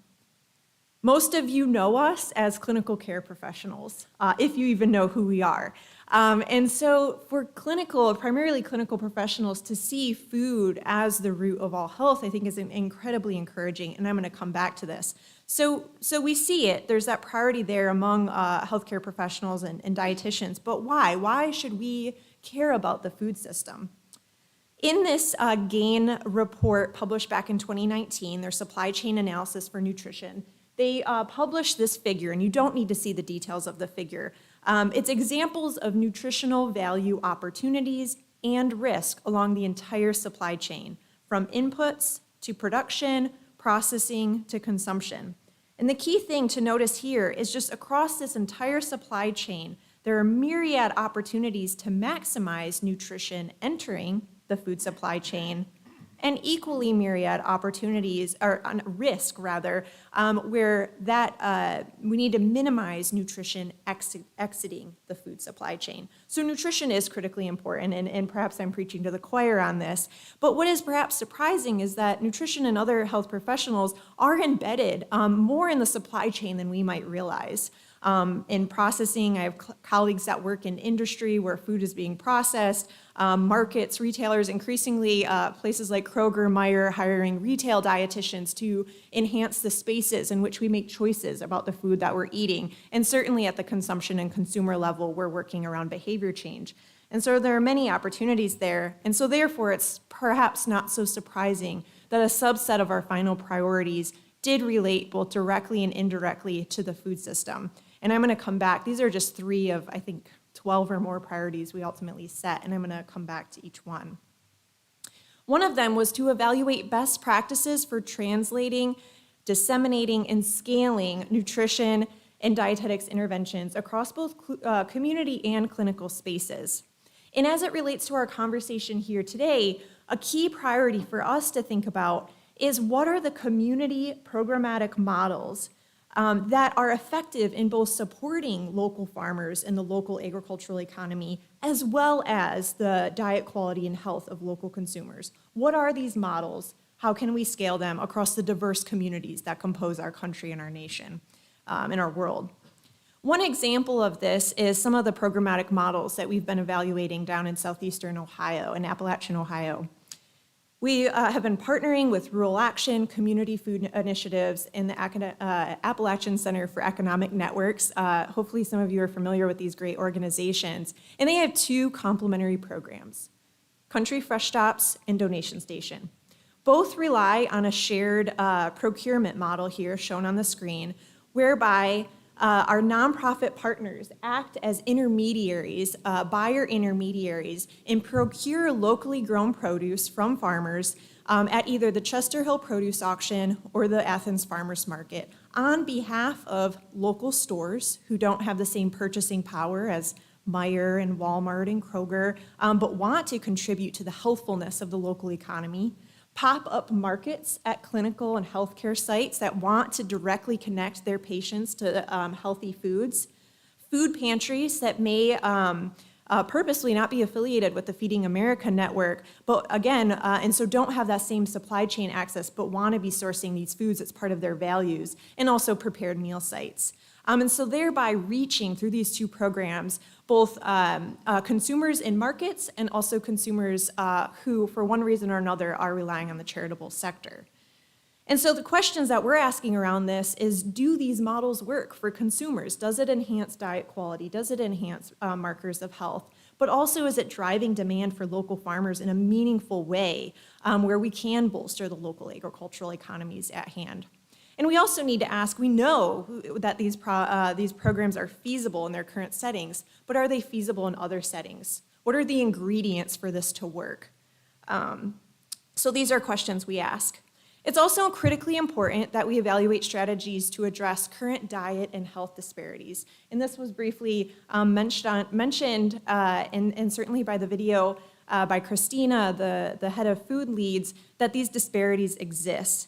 Most of you know us as clinical care professionals, if you even know who we are. And so for primarily clinical professionals to see food as the root of all health, I think is incredibly encouraging, and I'm gonna come back to this. So we see it, there's that priority there among healthcare professionals and dietitians, but why? Why should we care about the food system? In this GAIN report published back in 2019, their supply chain analysis for nutrition, they published this figure, and you don't need to see the details of the figure. It's examples of nutritional value opportunities and risk along the entire supply chain, from inputs to production, processing to consumption. And the key thing to notice here is just across this entire supply chain, there are myriad opportunities to maximize nutrition entering the food supply chain, and equally myriad opportunities, or risk rather, where we need to minimize nutrition exiting the food supply chain. So nutrition is critically important, and perhaps I'm preaching to the choir on this, but what is perhaps surprising is that nutrition and other health professionals are embedded more in the supply chain than we might realize. In processing, I have colleagues that work in industry where food is being processed, markets, retailers, increasingly places like Kroger, Meijer, hiring retail dietitians to enhance the spaces in which we make choices about the food that we're eating. And certainly at the consumption and consumer level, we're working around behavior change. And so there are many opportunities there. And so therefore, it's perhaps not so surprising that a subset of our final priorities did relate both directly and indirectly to the food system. And I'm gonna come back, these are just 3 of, I think, 12 or more priorities we ultimately set, and I'm gonna come back to each one. One of them was to evaluate best practices for translating, disseminating, and scaling nutrition and dietetics interventions across both community and clinical spaces. And as it relates to our conversation here today, a key priority for us to think about is what are the community programmatic models that are effective in both supporting local farmers and the local agricultural economy, as well as the diet quality and health of local consumers. What are these models? How can we scale them across the diverse communities that compose our country and our nation and our world? One example of this is some of the programmatic models that we've been evaluating down in southeastern Ohio and Appalachian Ohio. We have been partnering with Rural Action, Community Food Initiatives, and the Appalachian Center for Economic Networks. Hopefully some of you are familiar with these great organizations. And they have 2 complementary programs, Country Fresh Stops and Donation Station. Both rely on a shared procurement model here shown on the screen, whereby our nonprofit partners act as intermediaries, buyer intermediaries, and procure locally grown produce from farmers at either the Chester Hill Produce Auction or the Athens Farmers Market on behalf of local stores who don't have the same purchasing power as Meijer and Walmart and Kroger, but want to contribute to the healthfulness of the local economy, pop-up markets at clinical and healthcare sites that want to directly connect their patients to healthy foods, food pantries that may purposely not be affiliated with the Feeding America network, but again, and so don't have that same supply chain access, but want to be sourcing these foods as part of their values, and also prepared meal sites. And so thereby reaching through these two programs, both consumers in markets and also consumers who, for one reason or another, are relying on the charitable sector. And so the questions that we're asking around this is, do these models work for consumers? Does it enhance diet quality? Does it enhance markers of health? But also, is it driving demand for local farmers in a meaningful way where we can bolster the local agricultural economies at hand? And we also need to ask, we know that these programs are feasible in their current settings, but are they feasible in other settings? What are the ingredients for this to work? So these are questions we ask. It's also critically important that we evaluate strategies to address current diet and health disparities. And this was briefly mentioned and certainly by the video by Christina, the head of Food Leads, that these disparities exist.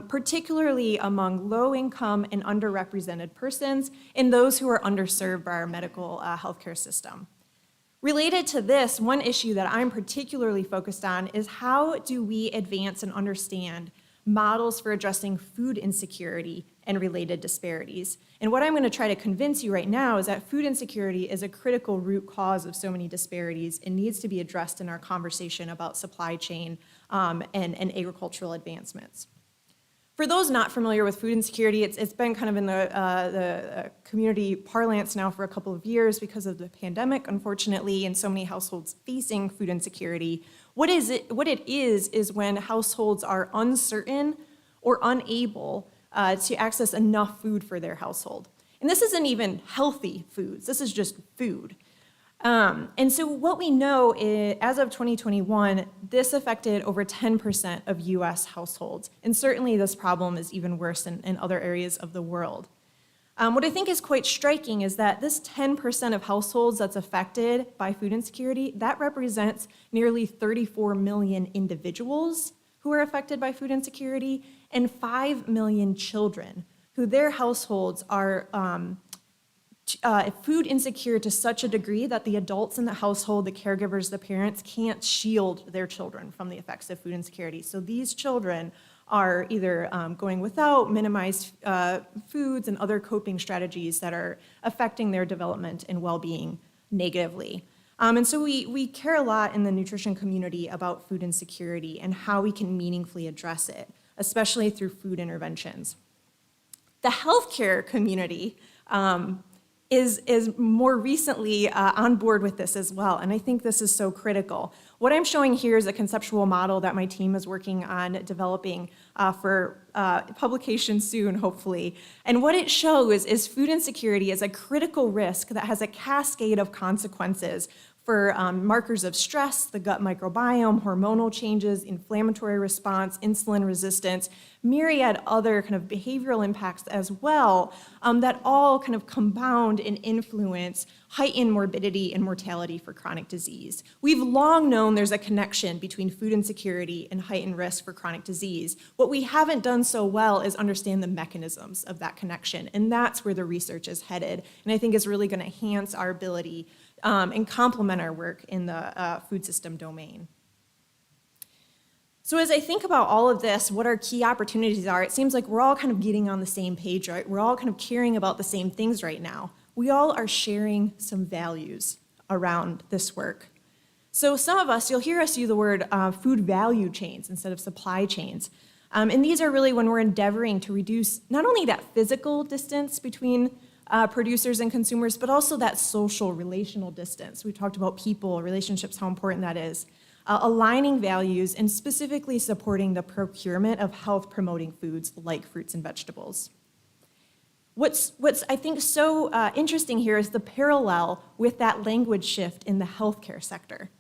Particularly among low-income and underrepresented persons and those who are underserved by our medical healthcare system. Related to this, one issue that I'm particularly focused on is how do we advance and understand models for addressing food insecurity and related disparities. And what I'm going to try to convince you right now is that food insecurity is a critical root cause of so many disparities and needs to be addressed in our conversation about supply chain and agricultural advancements. For those not familiar with food insecurity, it's been kind of in the community parlance now for a couple of years because of the pandemic, unfortunately, and so many households facing food insecurity. What it is when households are uncertain or unable to access enough food for their household. And this isn't even healthy foods, this is just food. And so what we know is, as of 2021, this affected over 10% of US households. And certainly this problem is even worse in other areas of the world. What I think is quite striking is that this 10% of households that's affected by food insecurity, that represents nearly 34 million individuals who are affected by food insecurity and 5 million children who their households are food insecure to such a degree that the adults in the household, the caregivers, the parents, can't shield their children from the effects of food insecurity. So these children are either going without minimized foods and other coping strategies that are affecting their development and well-being negatively. And so we care a lot in the nutrition community about food insecurity and how we can meaningfully address it, especially through food interventions. The healthcare community is more recently on board with this as well, and I think this is so critical. What I'm showing here is a conceptual model that my team is working on developing for publication soon, hopefully. And what it shows is food insecurity is a critical risk that has a cascade of consequences for markers of stress, the gut microbiome, hormonal changes, inflammatory response, insulin resistance, myriad other kind of behavioral impacts as well that all kind of compound and influence heightened morbidity and mortality for chronic disease. We've long known there's a connection between food insecurity and heightened risk for chronic disease. What we haven't done so well is understand the mechanisms of that connection, and that's where the research is headed, and I think is really going to enhance our ability and complement our work in the food system domain. So as I think about all of this, what our key opportunities are, it seems like we're all kind of getting on the same page, right? We're all kind of caring about the same things right now. We all are sharing some values around this work. So some of us, you'll hear us use the word food value chains instead of supply chains. And these are really when we're endeavoring to reduce not only that physical distance between producers and consumers, but also that social relational distance. We talked about people, relationships, how important that is. Aligning values and specifically supporting the procurement of health-promoting foods like fruits and vegetables. What's I think so interesting here is the parallel with that language shift in the healthcare sector.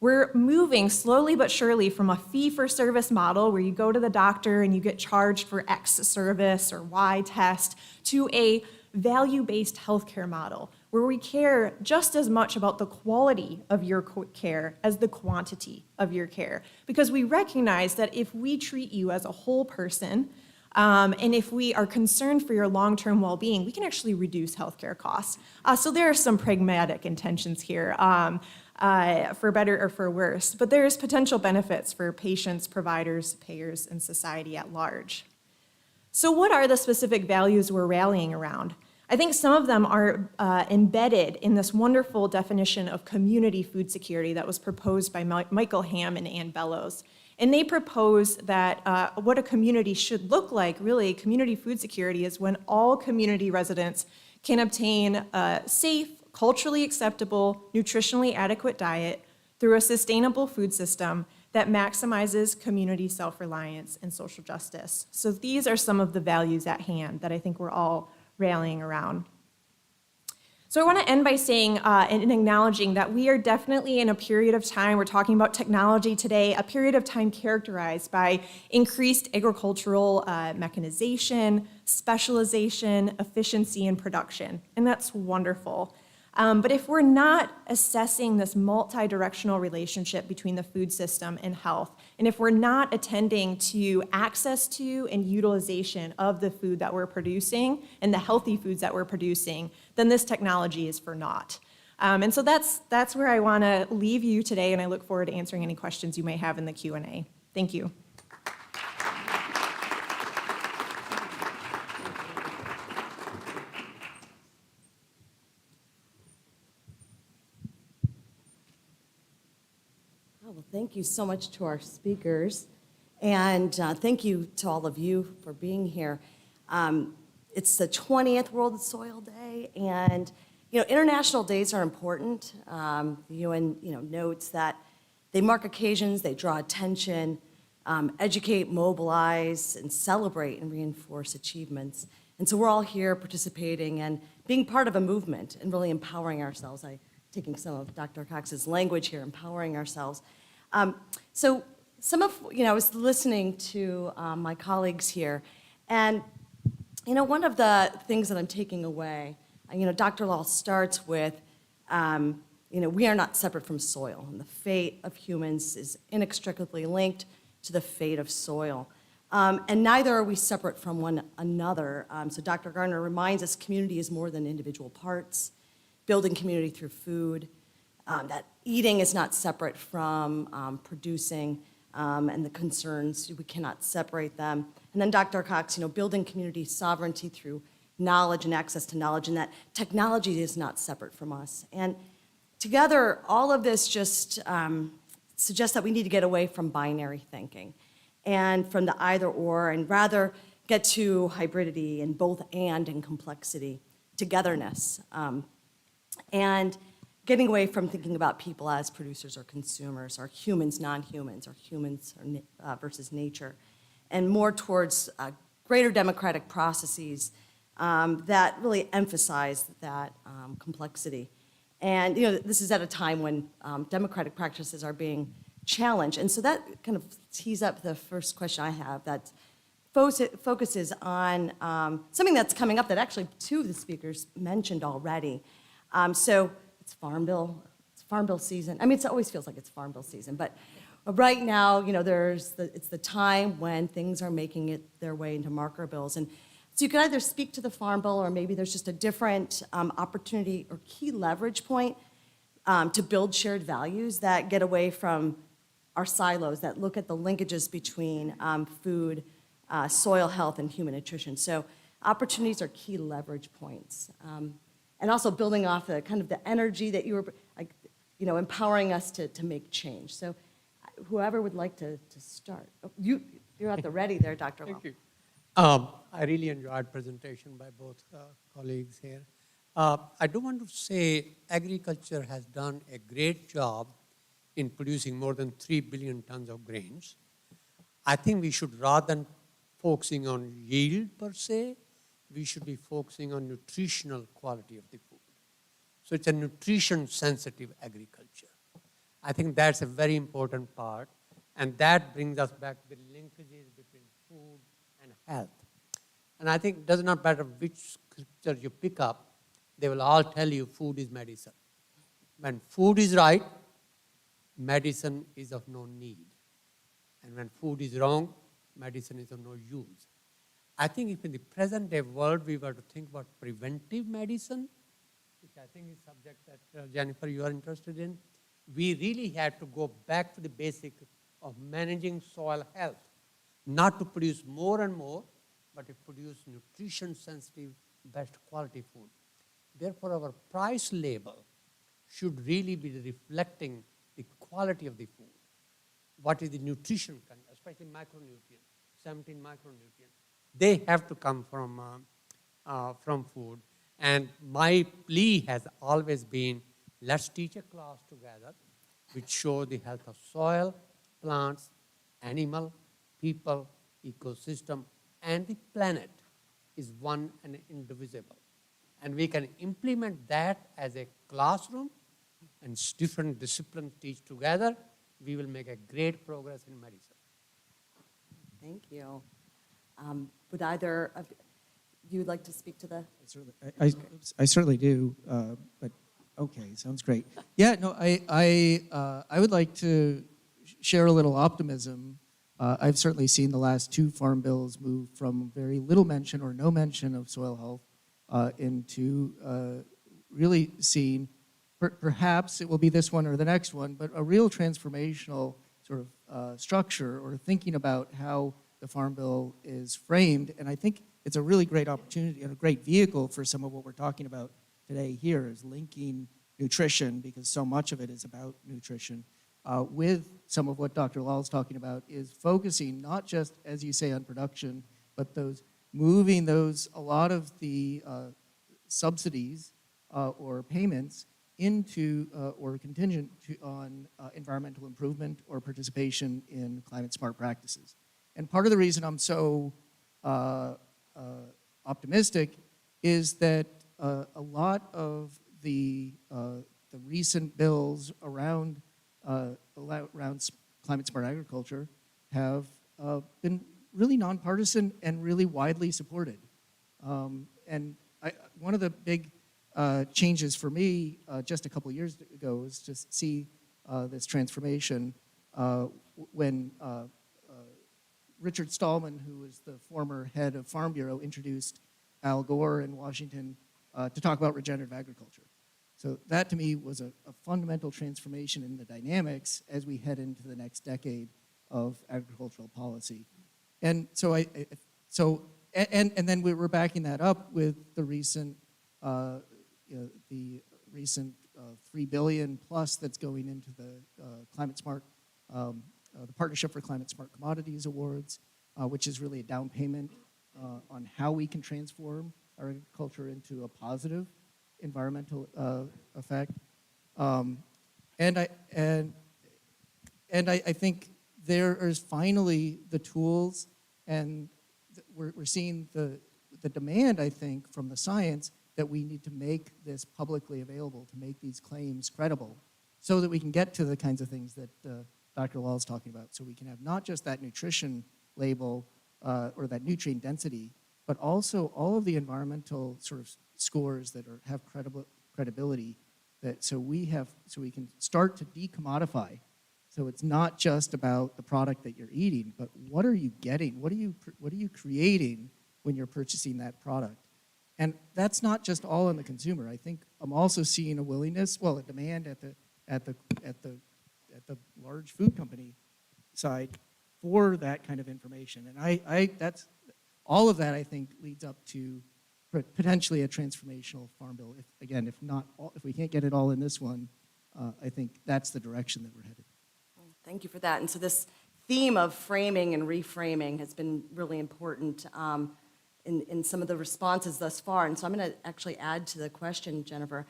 We're moving slowly but surely from a fee-for-service model where you go to the doctor and you get charged for X service or Y test to a value-based healthcare model where we care just as much about the quality of your care as the quantity of your care. Because we recognize that if we treat you as a whole person, and if we are concerned for your long-term well-being, we can actually reduce healthcare costs. So there are some pragmatic intentions here, for better or for worse, but there's potential benefits for patients, providers, payers, and society at large. So what are the specific values we're rallying around? I think some of them are embedded in this wonderful definition of community food security that was proposed by Michael Hamm and Ann Bellows. And they propose that what a community should look like, really, community food security is when all community residents can obtain a safe, culturally acceptable, nutritionally adequate diet through a sustainable food system that maximizes community self-reliance and social justice. So these are some of the values at hand that I think we're all rallying around. So I want to end by saying and acknowledging that we are definitely in a period of time, we're talking about technology today, a period of time characterized by increased agricultural mechanization, specialization, efficiency, and production. And that's wonderful. But if we're not assessing this multi-directional relationship between the food system and health, and if we're not attending to access to and utilization of the food that we're producing and the healthy foods that we're producing, then this technology is for naught. And so that's where I want to leave you today, and I look forward to answering any questions you may have in the Q&A. Thank you. Well, thank you so much to our speakers, and thank you to all of you for being here. It's the 20th World Soil Day, and international days are important. The UN notes that they mark occasions, they draw attention, educate, mobilize, and celebrate and reinforce achievements. And so we're all here participating and being part of a movement and really empowering ourselves. Taking some of Dr. Cox's language here, empowering ourselves. So some of, I was listening to my colleagues here, and, one of the things that I'm taking away, Dr. Lal starts with, we are not separate from soil, and the fate of humans is inextricably linked to the fate of soil. And neither are we separate from one another. So Dr. Garner reminds us community is more than individual parts, building community through food, that eating is not separate from producing, and the concerns, we cannot separate them. And then Dr. Cox, building community sovereignty through knowledge and access to knowledge, and that technology is not separate from us. And together, all of this just suggests that we need to get away from binary thinking and from the either or, and rather get to hybridity and both and complexity, togetherness. And getting away from thinking about people as producers or consumers, or humans, non-humans, or humans versus nature, and more towards greater democratic processes that really emphasize that complexity. And this is at a time when democratic practices are being challenged. And so that kind of tees up the first question I have that focuses on something that's coming up that actually two of the speakers mentioned already. So it's Farm Bill season. I mean, it always feels like it's Farm Bill season, but right now, it's the time when things are making their way into marker bills. And so you can either speak to the Farm Bill, or maybe there's just a different opportunity or key leverage point to build shared values that get away from our silos, that look at the linkages between food, soil health, and human nutrition. So opportunities are key leverage points. And also building off the kind of the energy that you were, empowering us to make change. So whoever would like to start. Oh, you're at the ready there, Dr. Lal. Thank you. I really enjoyed presentation by both colleagues here. I do want to say agriculture has done a great job in producing more than 3 billion tons of grains. I think we should, rather than focusing on yield per se, we should be focusing on nutritional quality of the food. So it's a nutrition-sensitive agriculture. I think that's a very important part, and that brings us back to the linkages between food and health. And I think it does not matter which scripture you pick up, they will all tell you food is medicine. When food is right, medicine is of no need. And when food is wrong, medicine is of no use. I think if in the present day world we were to think about preventive medicine, which I think is a subject that Jennifer, you are interested in, we really had to go back to the basic of managing soil health, not to produce more and more, but to produce nutrition-sensitive, best quality food. Therefore, our price label should really be reflecting the quality of the food. What is the nutrition content, especially micronutrients, 17 micronutrients. They have to come from food. And my plea has always been, let's teach a class together which show the health of soil, plants, animal, people, ecosystem, and the planet is one and indivisible. And we can implement that as a classroom and different disciplines teach together, we will make a great progress in medicine. Thank you. Would either of you like to speak to the? I certainly do, but okay, sounds great. Yeah, no, I would like to share a little optimism. I've certainly seen the last two farm bills move from very little mention or no mention of soil health into really seeing, perhaps it will be this one or the next one, but a real transformational sort of structure or thinking about how the Farm Bill is framed. And I think it's a really great opportunity and a great vehicle for some of what we're talking about today here is linking nutrition, because so much of it is about nutrition, with some of what Dr. Lal is talking about is focusing not just, as you say, on production, but moving a lot of the subsidies or payments into or contingent on environmental improvement or participation in climate smart practices. And part of the reason I'm so optimistic is that a lot of the recent bills around climate smart agriculture have been really nonpartisan and really widely supported. And one of the big changes for me just a couple years ago was to see this transformation when Richard Stallman, who was the former head of Farm Bureau, introduced Al Gore in Washington to talk about regenerative agriculture. So that to me was a fundamental transformation in the dynamics as we head into the next decade of agricultural policy. And so and then we were backing that up with the recent $3 billion plus that's going into the climate smart, the Partnership for Climate Smart Commodities Awards, which is really a down payment on how we can transform our agriculture into a positive environmental effect. And I think there is finally the tools, and we're seeing the demand, I think, from the science that we need to make this publicly available, to make these claims credible, so that we can get to the kinds of things that Dr. Lal is talking about. So we can have not just that nutrition label or that nutrient density, but also all of the environmental sort of scores that have credibility. So we can start to decommodify. So it's not just about the product that you're eating, but what are you getting? What are you creating when you're purchasing that product? And that's not just all on the consumer. I think I'm also seeing a willingness, a demand at the large food company side for that kind of information. And that's all of that, I think, leads up to potentially a transformational farm bill. If we can't get it all in this one, I think that's the direction that we're headed. Thank you for that. And so this theme of framing and reframing has been really important in some of the responses thus far. And so I'm going to actually add to the question, Jennifer.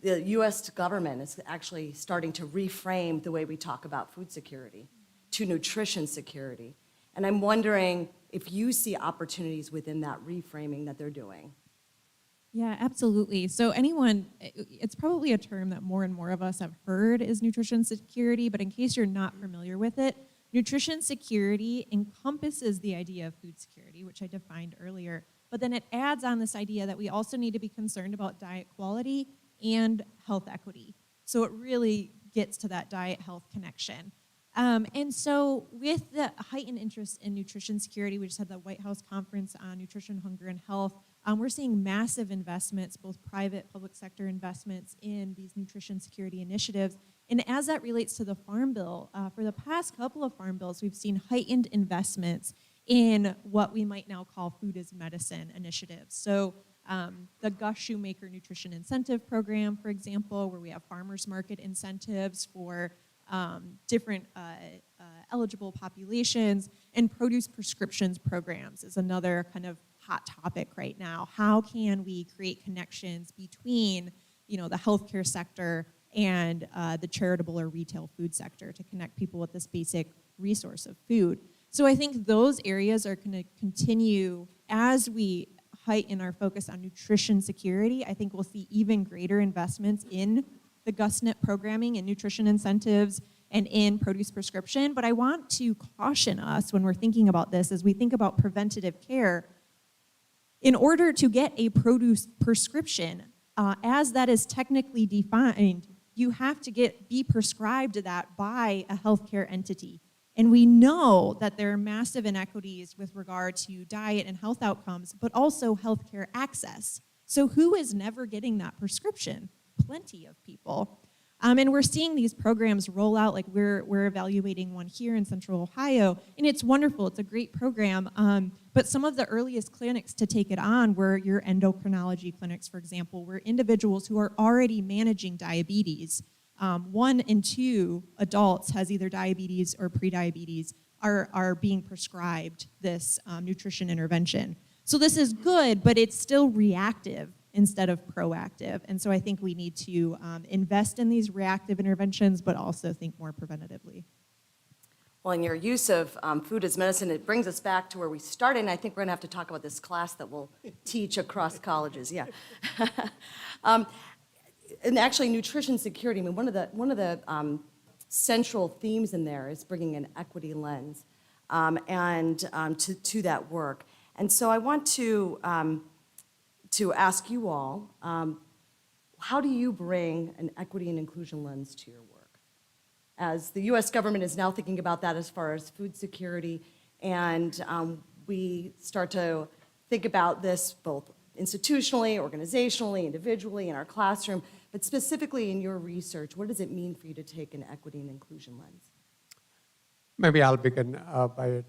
The U.S. government is actually starting to reframe the way we talk about food security to nutrition security. And I'm wondering if you see opportunities within that reframing that they're doing. Yeah, absolutely. So it's probably a term that more and more of us have heard is nutrition security, but in case you're not familiar with it, nutrition security encompasses the idea of food security, which I defined earlier, but then it adds on this idea that we also need to be concerned about diet quality and health equity. So it really gets to that diet-health connection. And so with the heightened interest in nutrition security, we just had the White House Conference on Nutrition, Hunger, and Health. We're seeing massive investments, both private, public sector investments in these nutrition security initiatives. And as that relates to the Farm Bill, for the past couple of Farm Bills, we've seen heightened investments in what we might now call food as medicine initiatives. So the Gus Shoemaker Nutrition Incentive Program, for example, where we have farmers market incentives for different eligible populations, and produce prescriptions programs is another kind of hot topic right now. How can we create connections between, the healthcare sector and the charitable or retail food sector to connect people with this basic resource of food? So I think those areas are going to continue as we heighten our focus on nutrition security. I think we'll see even greater investments in the GusNet programming and nutrition incentives and in produce prescription. But I want to caution us when we're thinking about this, as we think about preventative care, in order to get a produce prescription, as that is technically defined, you have to be prescribed that by a healthcare entity. And we know that there are massive inequities with regard to diet and health outcomes, but also healthcare access. So who is never getting that prescription? Plenty of people. And we're seeing these programs roll out, like we're evaluating one here in Central Ohio, and it's wonderful, it's a great program, but some of the earliest clinics to take it on were your endocrinology clinics, for example, where individuals who are already managing diabetes, 1 in 2 adults has either diabetes or prediabetes, are being prescribed this nutrition intervention. So this is good, but it's still reactive instead of proactive. And so I think we need to invest in these reactive interventions, but also think more preventatively. Well, in your use of food as medicine, it brings us back to where we started, and I think we're going to have to talk about this class that we'll teach across colleges. Yeah. And actually, nutrition security. I mean, one of the central themes in there is bringing an equity lens to that work. And so I want to ask you all, how do you bring an equity and inclusion lens to your work? As the U.S. government is now thinking about that as far as food security, and we start to think about this both institutionally, organizationally, individually, in our classroom, but specifically in your research, what does it mean for you to take an equity and inclusion lens? Maybe I'll begin by it.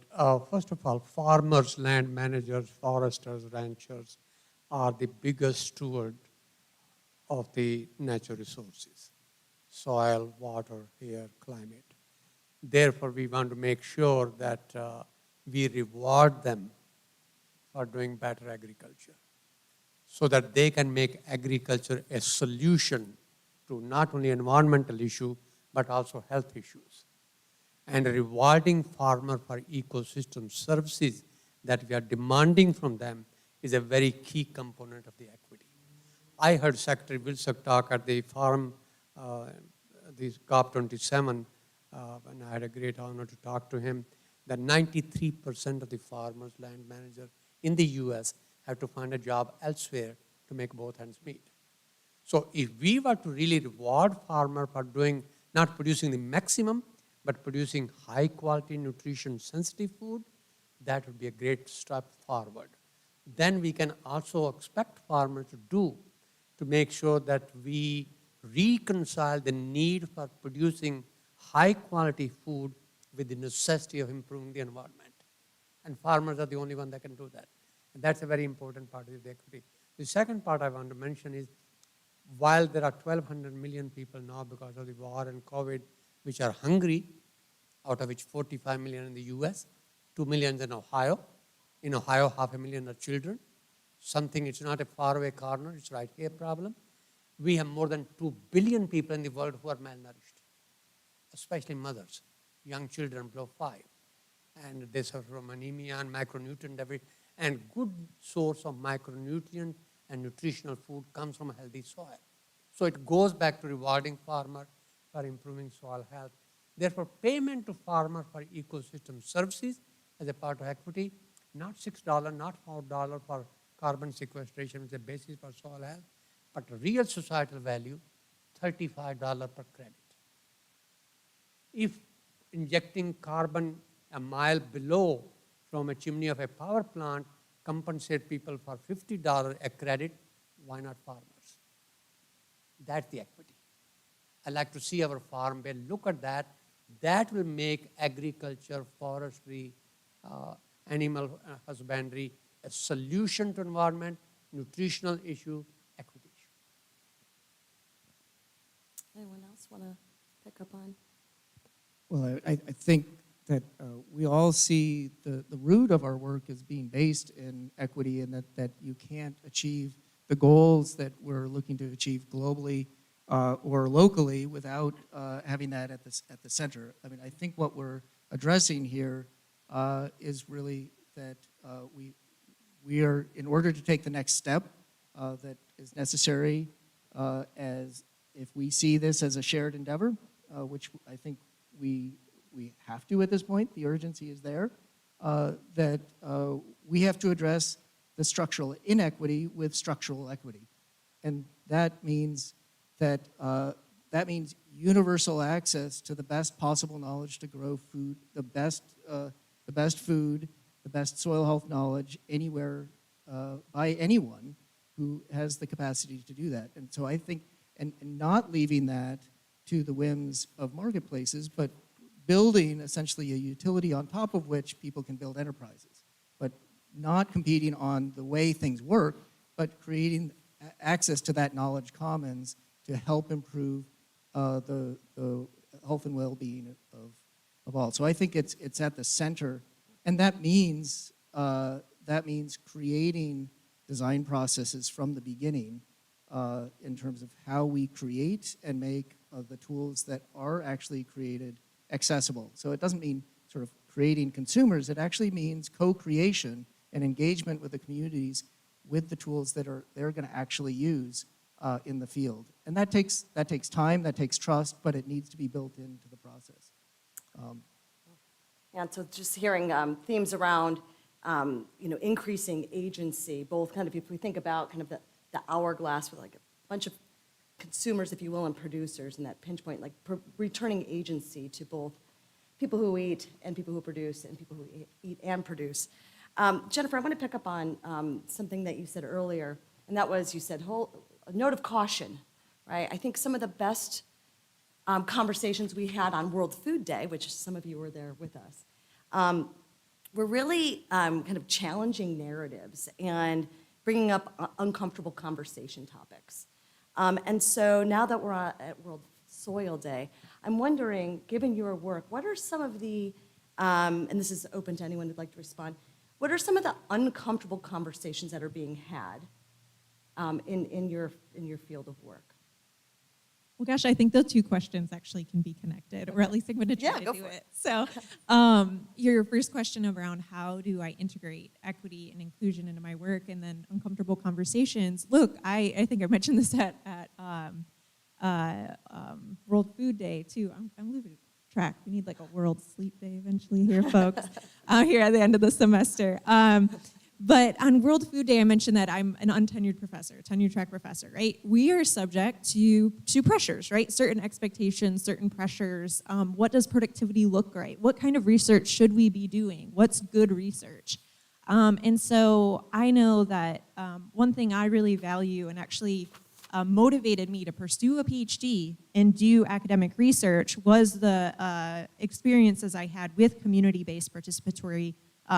First of all, farmers, land managers, foresters, ranchers are the biggest steward of the natural resources: soil, water, air, climate. Therefore, we want to make sure that we reward them for doing better agriculture, so that they can make agriculture a solution to not only environmental issue, but also health issues. And rewarding farmer for ecosystem services that we are demanding from them is a very key component of the equity. I heard Secretary Vilsack talk at the farm, the COP27, and I had a great honor to talk to him, that 93% of the farmers, land managers in the US have to find a job elsewhere to make both ends meet. So if we were to really reward farmer for doing, not producing the maximum, but producing high quality nutrition sensitive food, that would be a great step forward. Then we can also expect farmers to make sure that we reconcile the need for producing high quality food with the necessity of improving the environment. And farmers are the only one that can do that. And that's a very important part of the equity. The second part I want to mention is, while there are 1,200 million people now because of the war and COVID, which are hungry, out of which 45 million in the US, 2 million in Ohio. In Ohio, 500,000 are children. Something, it's not a faraway corner, it's right here problem. We have more than 2 billion people in the world who are malnourished, especially mothers, young children below 5. And they suffer from anemia and micronutrient deficit. And good source of micronutrient and nutritional food comes from a healthy soil. So it goes back to rewarding farmer for improving soil health. Therefore, payment to farmer for ecosystem services as a part of equity, not $6, not $4 for carbon sequestration as a basis for soil health, but real societal value, $35 per credit. If injecting carbon a mile below from a chimney of a power plant compensate people for $50 a credit, why not farmers? That's the equity. I like to see our farm bill look at that. That will make agriculture, forestry, animal husbandry a solution to environment, nutritional issue, equity issue. Anyone else want to pick up on? Well, I think that we all see the root of our work as being based in equity, and that you can't achieve the goals that we're looking to achieve globally or locally without having that at the center. I mean, I think what we're addressing here is really that we are, in order to take the next step that is necessary, as if we see this as a shared endeavor, which I think we have to at this point, the urgency is there, that we have to address the structural inequity with structural equity. And that means universal access to the best possible knowledge to grow food, the best food, the best soil health knowledge anywhere by anyone who has the capacity to do that. And so I think, and not leaving that to the whims of marketplaces, but building essentially a utility on top of which people can build enterprises, but not competing on the way things work, but creating access to that knowledge commons to help improve the health and well-being of all. So I think it's at the center, and that means creating design processes from the beginning in terms of how we create and make the tools that are actually created accessible. So it doesn't mean sort of creating consumers, it actually means co-creation and engagement with the communities with the tools that they're going to actually use in the field. And that takes time, that takes trust, but it needs to be built into the process. And so just hearing themes around, increasing agency, both kind of, if we think about kind of the hourglass with like a bunch of consumers, if you will, and producers, and that pinch point, like returning agency to both people who eat and people who produce and people who eat and produce. Jennifer, I want to pick up on something that you said earlier, and that was, you said, a note of caution, right? I think some of the best conversations we had on World Food Day, which some of you were there with us, were really kind of challenging narratives and bringing up uncomfortable conversation topics. And so now that we're at World Soil Day, I'm wondering, given your work, what are some of the, and this is open to anyone who'd like to respond, what are some of the uncomfortable conversations that are being had in your field of work? Well, gosh, I think the two questions actually can be connected, or at least I'm going to try to do it. So your first question around how do I integrate equity and inclusion into my work, and then uncomfortable conversations. Look, I think I mentioned this at World Food Day, too. I'm losing track. We need like a World Sleep Day eventually here, folks, here at the end of the semester. But on World Food Day, I mentioned that I'm an untenured professor, tenure-track professor, right? We are subject to pressures, right? Certain expectations, certain pressures. What does productivity look like? What kind of research should we be doing? What's good research? And so I know that one thing I really value and actually motivated me to pursue a PhD and do academic research was the experiences I had with community-based participatory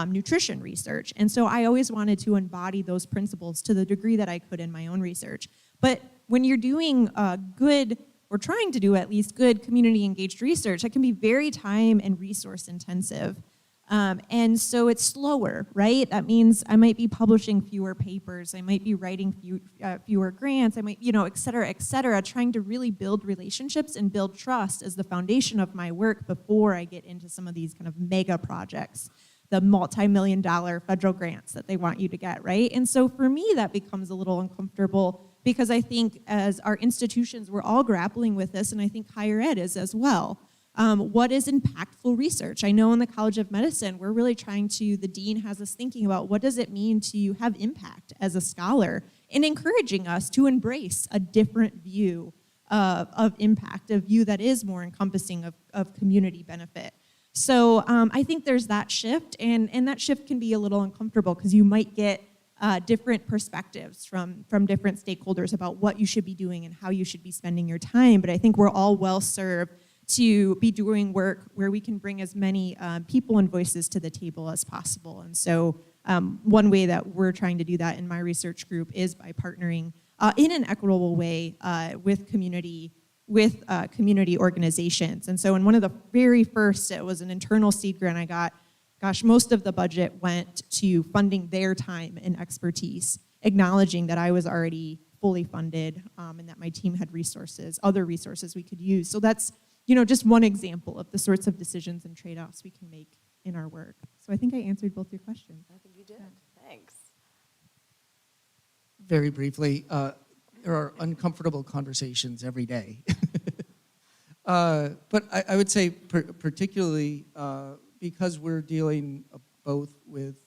nutrition research. And so I always wanted to embody those principles to the degree that I could in my own research. But when you're doing good, or trying to do at least good community-engaged research, it can be very time and resource intensive. And so it's slower, right? That means I might be publishing fewer papers, I might be writing fewer grants, I might, et cetera, trying to really build relationships and build trust as the foundation of my work before I get into some of these kind of mega projects, the multi-million-dollar federal grants that they want you to get, right? And so for me, that becomes a little uncomfortable because I think as our institutions, we're all grappling with this, and I think higher ed is as well. What is impactful research? I know in the College of Medicine, we're really trying to, the dean has us thinking about what does it mean to have impact as a scholar and encouraging us to embrace a different view of impact, a view that is more encompassing of community benefit. So I think there's that shift, and that shift can be a little uncomfortable because you might get different perspectives from different stakeholders about what you should be doing and how you should be spending your time. But I think we're all well served to be doing work where we can bring as many people and voices to the table as possible. And so one way that we're trying to do that in my research group is by partnering in an equitable way with community organizations. And so in one of the very first, it was an internal seed grant I got, gosh, most of the budget went to funding their time and expertise, acknowledging that I was already fully funded and that my team had resources, other resources we could use. So that's just one example of the sorts of decisions and trade-offs we can make in our work. So I think I answered both your questions. I think you did. Thanks. Very briefly, there are uncomfortable conversations every day. But I would say particularly because we're dealing both with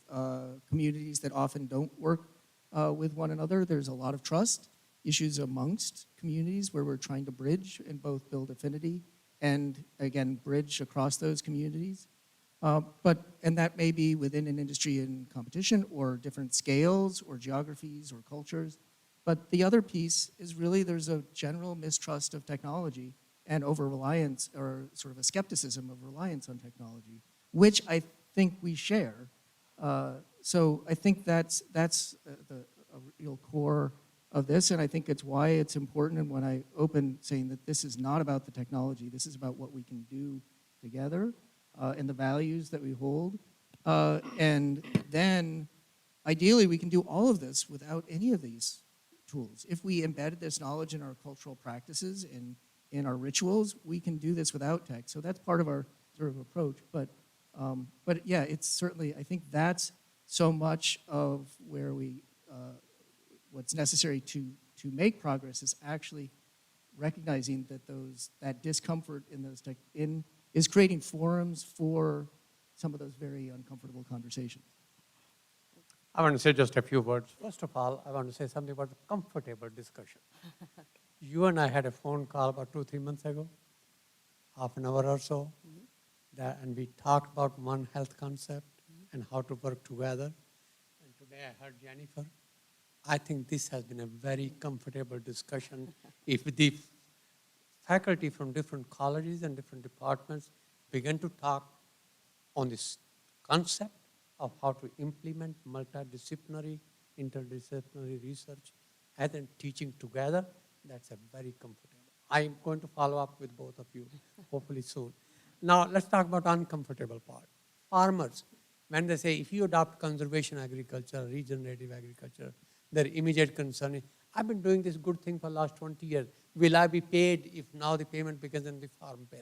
communities that often don't work with one another, there's a lot of trust issues amongst communities where we're trying to bridge and both build affinity and, again, bridge across those communities. And that may be within an industry in competition or different scales or geographies or cultures. But the other piece is really there's a general mistrust of technology and over-reliance or sort of a skepticism of reliance on technology, which I think we share. So I think that's a real core of this, and I think it's why it's important, and when I open saying that this is not about the technology, this is about what we can do together and the values that we hold. And then, ideally, we can do all of this without any of these tools. If we embedded this knowledge in our cultural practices and in our rituals, we can do this without tech. So that's part of our sort of approach. But yeah, it's certainly, I think that's so much of where we, what's necessary to make progress is actually recognizing that that discomfort in those is creating forums for some of those very uncomfortable conversations. I want to say just a few words. First of all, I want to say something about the comfortable discussion. You and I had a phone call about 2-3 months ago, half an hour or so, and we talked about One Health concept and how to work together. And today I heard Jennifer. I think this has been a very comfortable discussion. If the faculty from different colleges and different departments begin to talk on this concept of how to implement multidisciplinary, interdisciplinary research and then teaching together, that's a very comfortable. I'm going to follow up with both of you, hopefully soon. Now, let's talk about uncomfortable part. Farmers, when they say, if you adopt conservation agriculture, regenerative agriculture, their immediate concern is, I've been doing this good thing for the last 20 years. Will I be paid if now the payment begins in the farm bill?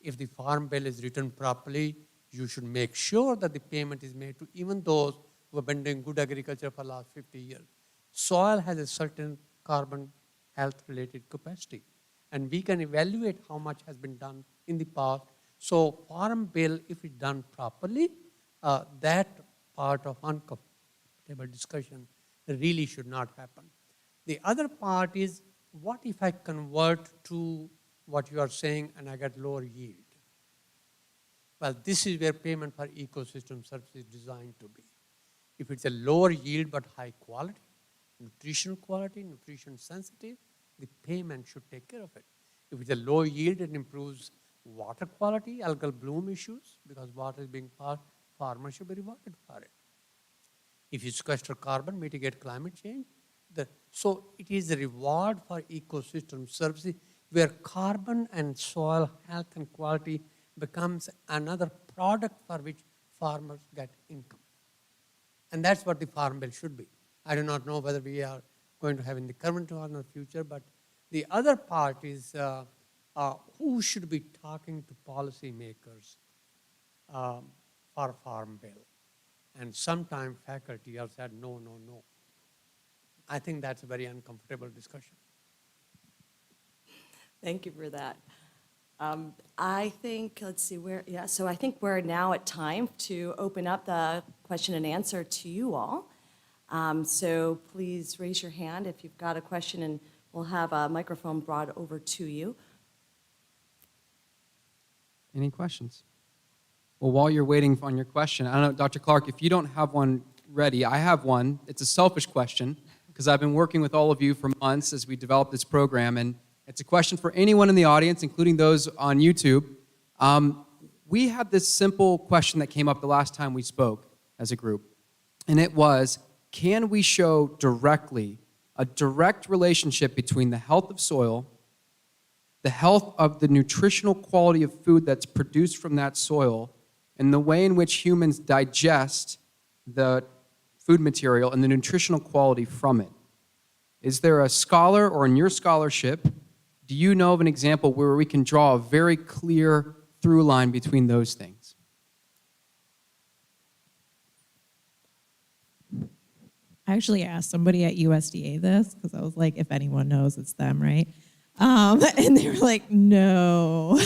If the farm bill is written properly, you should make sure that the payment is made to even those who have been doing good agriculture for the last 50 years. Soil has a certain carbon health-related capacity, and we can evaluate how much has been done in the past. So farm bill, if it's done properly, that part of uncomfortable discussion really should not happen. The other part is, what if I convert to what you are saying and I get lower yield? Well, this is where payment for ecosystem service is designed to be. If it's a lower yield but high quality, nutrition sensitive, the payment should take care of it. If it's a low yield, it improves water quality, algal bloom issues, because water is being passed, farmers should be rewarded for it. If you sequester carbon, mitigate climate change. So it is a reward for ecosystem services where carbon and soil health and quality becomes another product for which farmers get income. And that's what the farm bill should be. I do not know whether we are going to have in the current one or future, but the other part is who should be talking to policymakers for farm bill. And sometimes faculty have said, no. I think that's a very uncomfortable discussion. Thank you for that. I think, let's see, so I think we're now at time to open up the question and answer to you all. So please raise your hand if you've got a question, and we'll have a microphone brought over to you. Any questions? Well, while you're waiting on your question, I don't know, Dr. Clark, if you don't have one ready, I have one. It's a selfish question because I've been working with all of you for months as we develop this program, and it's a question for anyone in the audience, including those on YouTube. We had this simple question that came up the last time we spoke as a group, and it was, can we show directly a direct relationship between the health of soil, the health of the nutritional quality of food that's produced from that soil, and the way in which humans digest the food material and the nutritional quality from it? Is there a scholar, or in your scholarship, do you know of an example where we can draw a very clear through line between those things? I actually asked somebody at USDA this because I was like, if anyone knows, it's them, right? And they were like, no,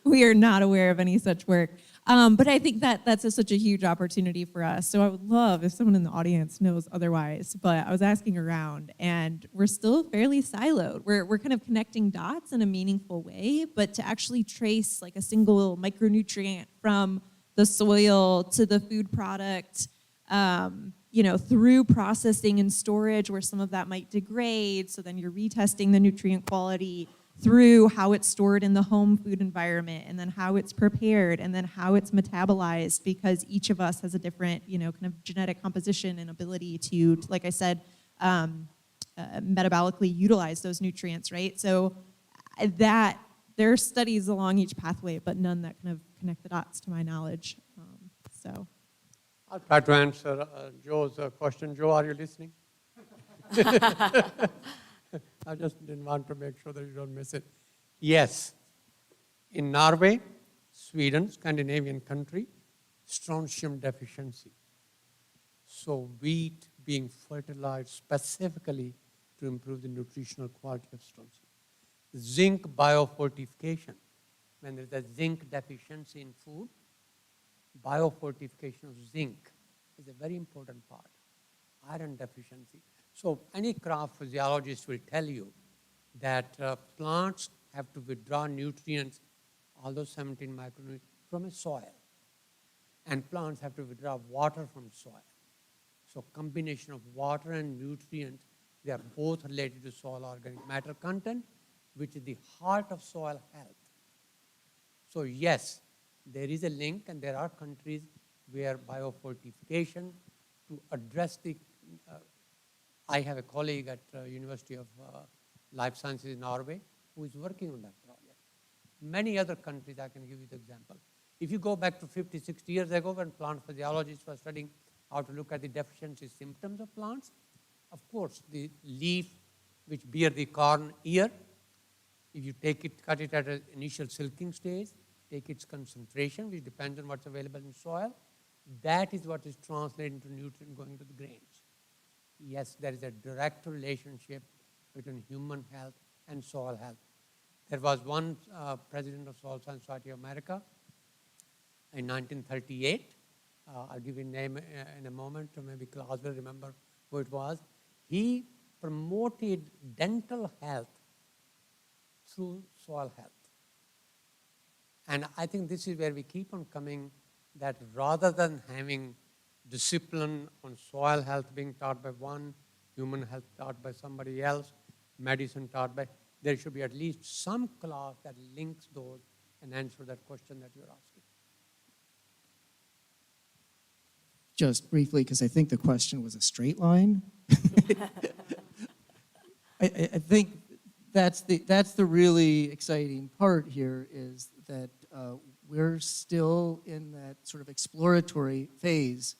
we are not aware of any such work. But I think that that's such a huge opportunity for us. So I would love if someone in the audience knows otherwise, but I was asking around and we're still fairly siloed. We're kind of connecting dots in a meaningful way, but to actually trace like a single micronutrient from the soil to the food product, through processing and storage where some of that might degrade, so then you're retesting the nutrient quality through how it's stored in the home food environment, and then how it's prepared, and then how it's metabolized, because each of us has a different, kind of genetic composition and ability to like I said, metabolically utilize those nutrients, right? So that there are studies along each pathway, but none that kind of connect the dots to my knowledge. I'll try to answer Joe's question. Joe, are you listening? I just didn't want to make sure that you don't miss it. Yes, in Norway, Sweden, Scandinavian country, strontium deficiency. So wheat being fertilized specifically to improve the nutritional quality of strontium. Zinc biofortification. When there's a zinc deficiency in food, biofortification of zinc is a very important part. Iron deficiency. So any crop physiologist will tell you that plants have to withdraw nutrients, all those 17 micronutrients, from a soil. And plants have to withdraw water from soil. So combination of water and nutrients, they are both related to soil organic matter content, which is the heart of soil health. So yes, there is a link, and there are countries where biofortification to address the I have a colleague at University of Life Sciences in Norway who is working on that project. Many other countries, I can give you the example. If you go back to 50, 60 years ago when plant physiologists were studying how to look at the deficiency symptoms of plants, of course, the leaf which bear the corn ear, if you take it, cut it at an initial silking stage, take its concentration, which depends on what's available in soil, that is what is translated into nutrient going to the grains. Yes, there is a direct relationship between human health and soil health. There was one president of Soil Science Society of America in 1938. I'll give you a name in a moment, or maybe Klaus will remember who it was. He promoted dental health through soil health. And I think this is where we keep on coming, that rather than having discipline on soil health being taught by one, human health taught by somebody else, medicine taught by, there should be at least some class that links those and answer that question that you're asking. Just briefly, because I think the question was a straight line. I think that's the really exciting part here, is that we're still in that sort of exploratory phase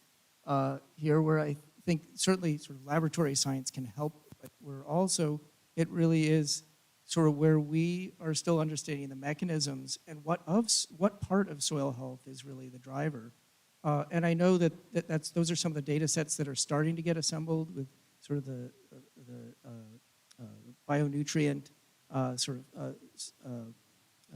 here, where I think certainly sort of laboratory science can help, but we're also, it really is sort of where we are still understanding the mechanisms and what part of soil health is really the driver. And I know that those are some of the data sets that are starting to get assembled with sort of the bionutrient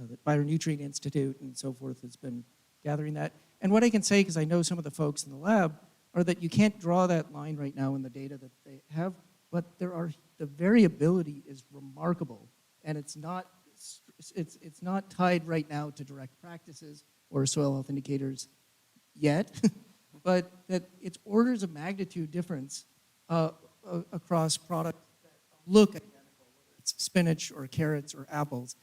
the Bionutrient Institute and so forth has been gathering that. And what I can say, because I know some of the folks in the lab, are that you can't draw that line right now in the data that they have, but the variability is remarkable, and it's not tied right now to direct practices or soil health indicators yet, but that it's orders of magnitude difference across products that look identical, whether it's spinach or carrots or apples.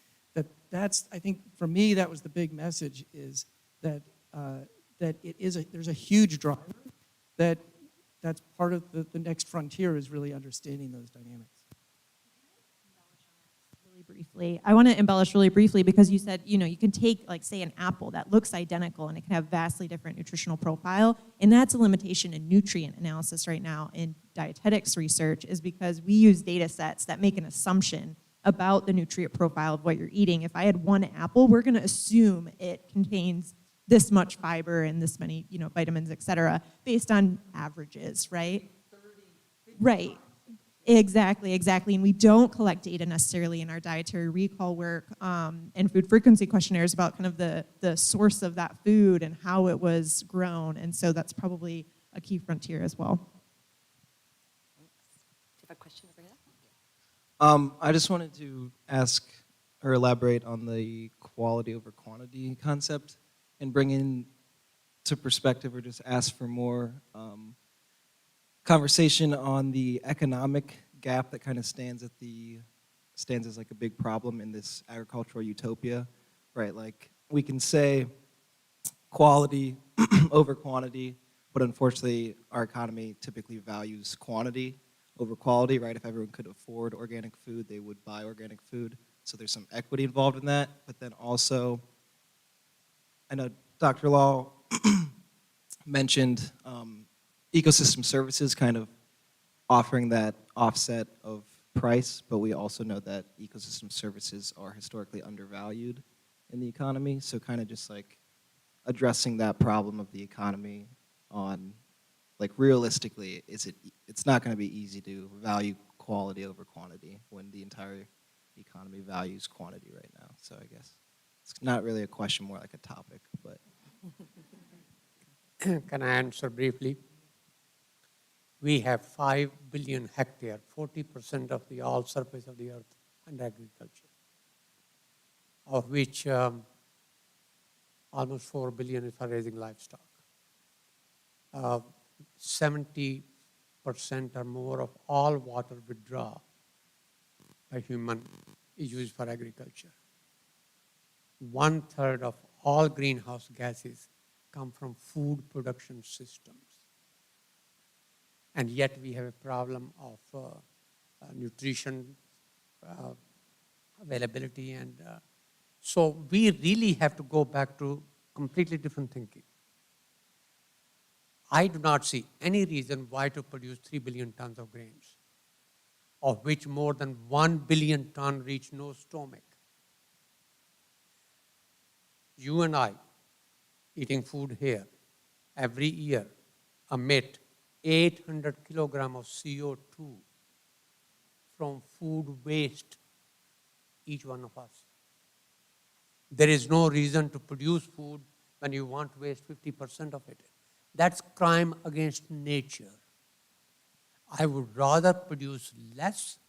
That's I think for me that was the big message, is that there's a huge driver that's part of the next frontier, is really understanding those dynamics. Really briefly. I want to embellish really briefly because you said, you can take, like, say, an apple that looks identical and it can have vastly different nutritional profile, and that's a limitation in nutrient analysis right now in dietetics research, is because we use data sets that make an assumption about the nutrient profile of what you're eating. If I had one apple, we're going to assume it contains this much fiber and this many, vitamins, et cetera, based on averages, right? 30, right. Exactly. And we don't collect data necessarily in our dietary recall work and food frequency questionnaires about kind of the source of that food and how it was grown. And so that's probably a key frontier as well. Do you have a question over here? I just wanted to ask or elaborate on the quality over quantity concept and bring in to perspective, or just ask for more conversation on the economic gap that kind of stands as like a big problem in this agricultural utopia, right? Like, we can say quality over quantity, but unfortunately our economy typically values quantity over quality, right? If everyone could afford organic food, they would buy organic food. So there's some equity involved in that. But then also, I know Dr. Lal mentioned ecosystem services kind of offering that offset of price, but we also know that ecosystem services are historically undervalued in the economy. So kind of just like addressing that problem of the economy on, like, realistically, it's not going to be easy to value quality over quantity when the entire economy values quantity right now. So I guess it's not really a question, more like a topic, but. Can I answer briefly? We have 5 billion hectares, 40% of the all surface of the earth under agriculture, of which almost 4 billion is for raising livestock. 70% or more of all water withdrawn by human is used for agriculture. 1/3 of all greenhouse gases come from food production systems. And yet we have a problem of nutrition availability. And so we really have to go back to completely different thinking. I do not see any reason why to produce 3 billion tons of grains, of which more than 1 billion ton reach no stomach. You and I, eating food here, every year emit 800 kilograms of CO2 from food waste, each one of us. There is no reason to produce food when you want to waste 50% of it. That's crime against nature. I would rather produce less,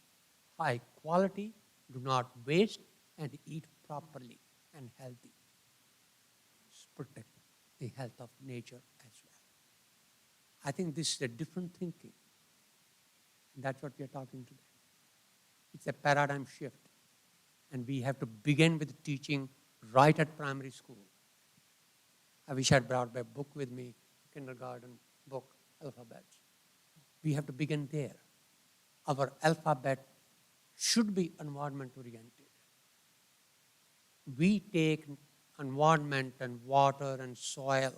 high quality, do not waste, and eat properly and healthy. Protect the health of nature as well. I think this is a different thinking. And that's what we are talking today. It's a paradigm shift. And we have to begin with teaching right at primary school. I wish I'd brought my book with me, kindergarten book, alphabets. We have to begin there. Our alphabet should be environment oriented. We take environment and water and soil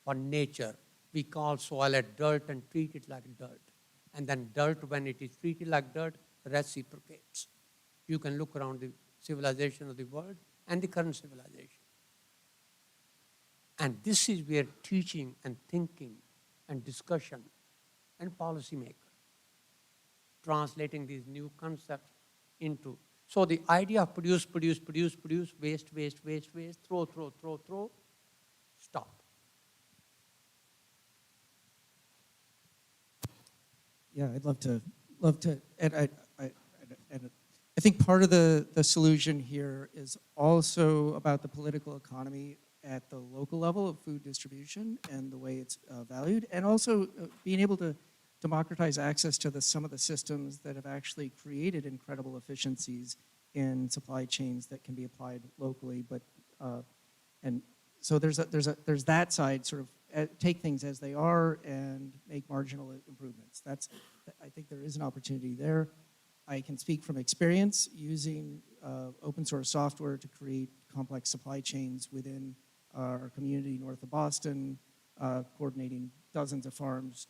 for nature. We call soil a dirt and treat it like dirt. And then dirt, when it is treated like dirt, reciprocates. You can look around the civilization of the world and the current civilization. And this is where teaching and thinking and discussion and policymaker, translating these new concepts into So the idea of produce, waste, throw, stop. Yeah, I'd love to, and I think part of the solution here is also about the political economy at the local level of food distribution and the way it's valued, and also being able to democratize access to some of the systems that have actually created incredible efficiencies in supply chains that can be applied locally. But and so there's that side, sort of take things as they are and make marginal improvements. I think there is an opportunity there. I can speak from experience using open source software to create complex supply chains within our community north of Boston, coordinating dozens of farms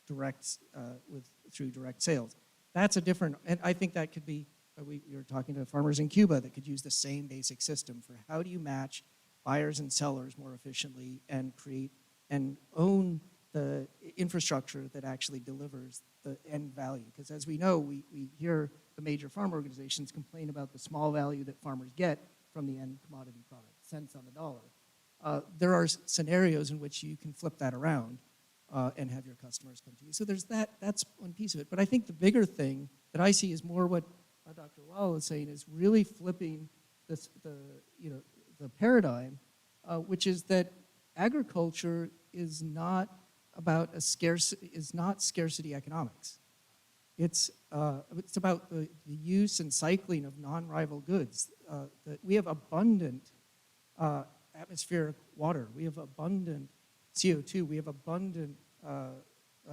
through direct sales. That's a different, and I think that could be, we were talking to farmers in Cuba that could use the same basic system for how do you match buyers and sellers more efficiently and create and own the infrastructure that actually delivers the end value. Because as we know, we hear the major farm organizations complain about the small value that farmers get from the end commodity product, cents on the dollar. There are scenarios in which you can flip that around and have your customers come to you. So there's that's one piece of it. But I think the bigger thing that I see is more what Dr. Lal is saying is really flipping the paradigm, which is that agriculture is not about scarcity economics. It's about the use and cycling of non-rival goods. We have abundant atmospheric water. We have abundant CO2. We have abundant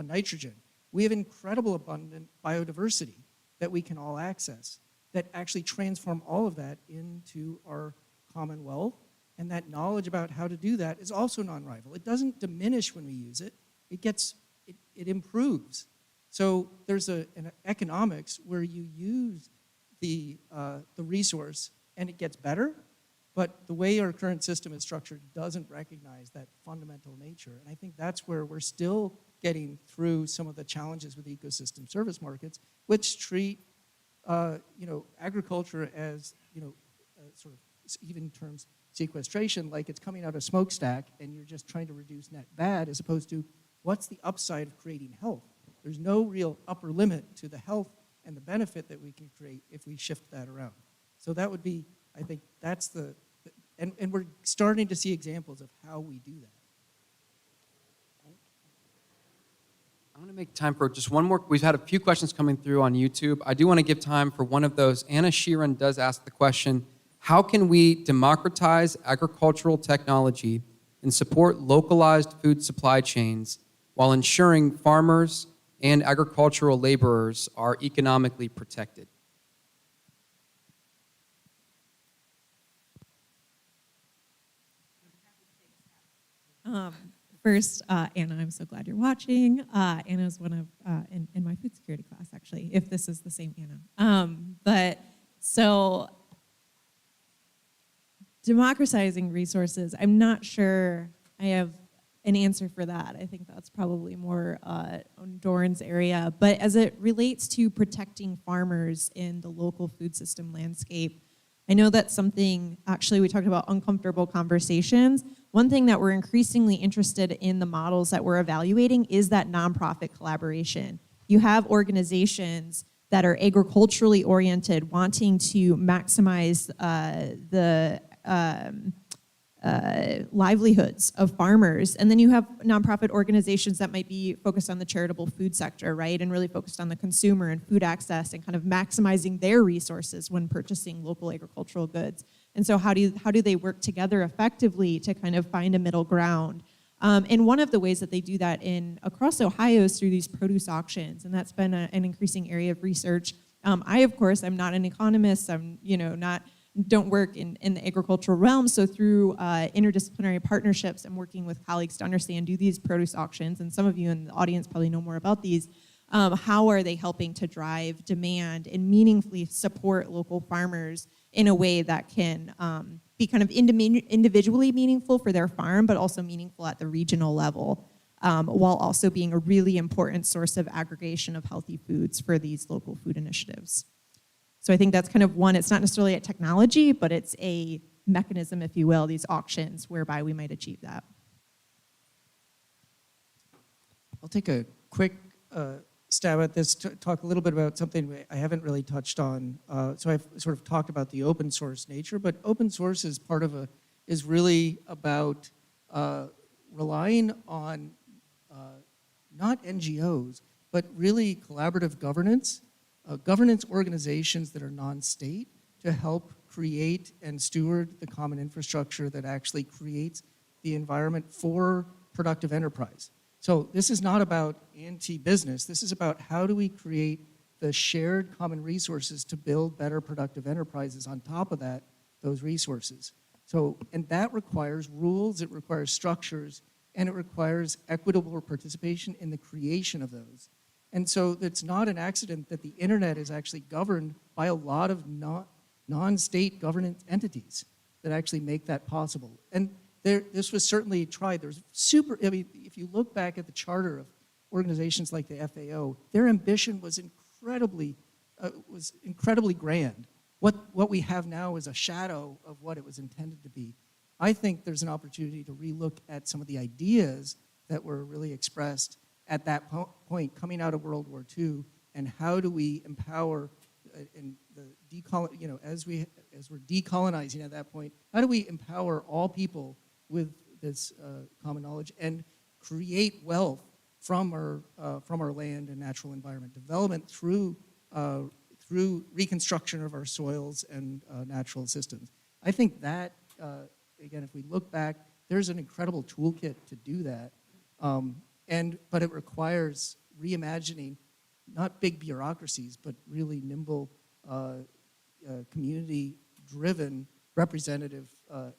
nitrogen. We have incredible abundant biodiversity that we can all access that actually transform all of that into our common wealth. And that knowledge about how to do that is also non-rival. It doesn't diminish when we use it. It improves. So there's an economics where you use the resource and it gets better, but the way our current system is structured doesn't recognize that fundamental nature. And I think that's where we're still getting through some of the challenges with ecosystem service markets, which treat agriculture as sort of even terms sequestration, like it's coming out of smokestack and you're just trying to reduce net bad, as opposed to what's the upside of creating health. There's no real upper limit to the health and the benefit that we can create if we shift that around. So that would be, I think that's and we're starting to see examples of how we do that. I'm going to make time for just one more. We've had a few questions coming through on YouTube. I do want to give time for one of those. Anna Sheeran does ask the question, how can we democratize agricultural technology and support localized food supply chains while ensuring farmers and agricultural laborers are economically protected? First, Anna, I'm so glad you're watching. Anna's one of, in my food security class, actually, if this is the same Anna. So democratizing resources, I'm not sure I have an answer for that. I think that's probably more on Dorn's area. But as it relates to protecting farmers in the local food system landscape, I know that's something, actually, we talked about uncomfortable conversations. One thing that we're increasingly interested in the models that we're evaluating is that nonprofit collaboration. You have organizations that are agriculturally oriented, wanting to maximize the livelihoods of farmers. And then you have nonprofit organizations that might be focused on the charitable food sector, right? And really focused on the consumer and food access and kind of maximizing their resources when purchasing local agricultural goods. And so how do they work together effectively to kind of find a middle ground? And one of the ways that they do that across Ohio is through these produce auctions. And that's been an increasing area of research. I, of course, I'm not an economist. I'm, don't work in the agricultural realm. So through interdisciplinary partnerships, I'm working with colleagues to understand, do these produce auctions, and some of you in the audience probably know more about these, how are they helping to drive demand and meaningfully support local farmers in a way that can be kind of individually meaningful for their farm, but also meaningful at the regional level, while also being a really important source of aggregation of healthy foods for these local food initiatives. So I think that's kind of one, it's not necessarily a technology, but it's a mechanism, if you will, these auctions whereby we might achieve that. I'll take a quick stab at this, to talk a little bit about something I haven't really touched on. So I've sort of talked about the open source nature, but open source is is really about relying on not NGOs, but really collaborative governance, governance organizations that are non-state to help create and steward the common infrastructure that actually creates the environment for productive enterprise. So this is not about anti-business. This is about how do we create the shared common resources to build better productive enterprises on top of that, those resources. So, and that requires rules, it requires structures, and it requires equitable participation in the creation of those. And so it's not an accident that the internet is actually governed by a lot of non-state governance entities that actually make that possible. And this was certainly tried. There's if you look back at the charter of organizations like the FAO, their ambition was incredibly grand. What we have now is a shadow of what it was intended to be. I think there's an opportunity to relook at some of the ideas that were really expressed at that point coming out of World War II, and how do we empower as we're decolonizing at that point, how do we empower all people with this common knowledge and create wealth from our land and natural environment development through reconstruction of our soils and natural systems. I think that again, if we look back, there's an incredible toolkit to do that, but it requires reimagining not big bureaucracies, but really nimble, community-driven representative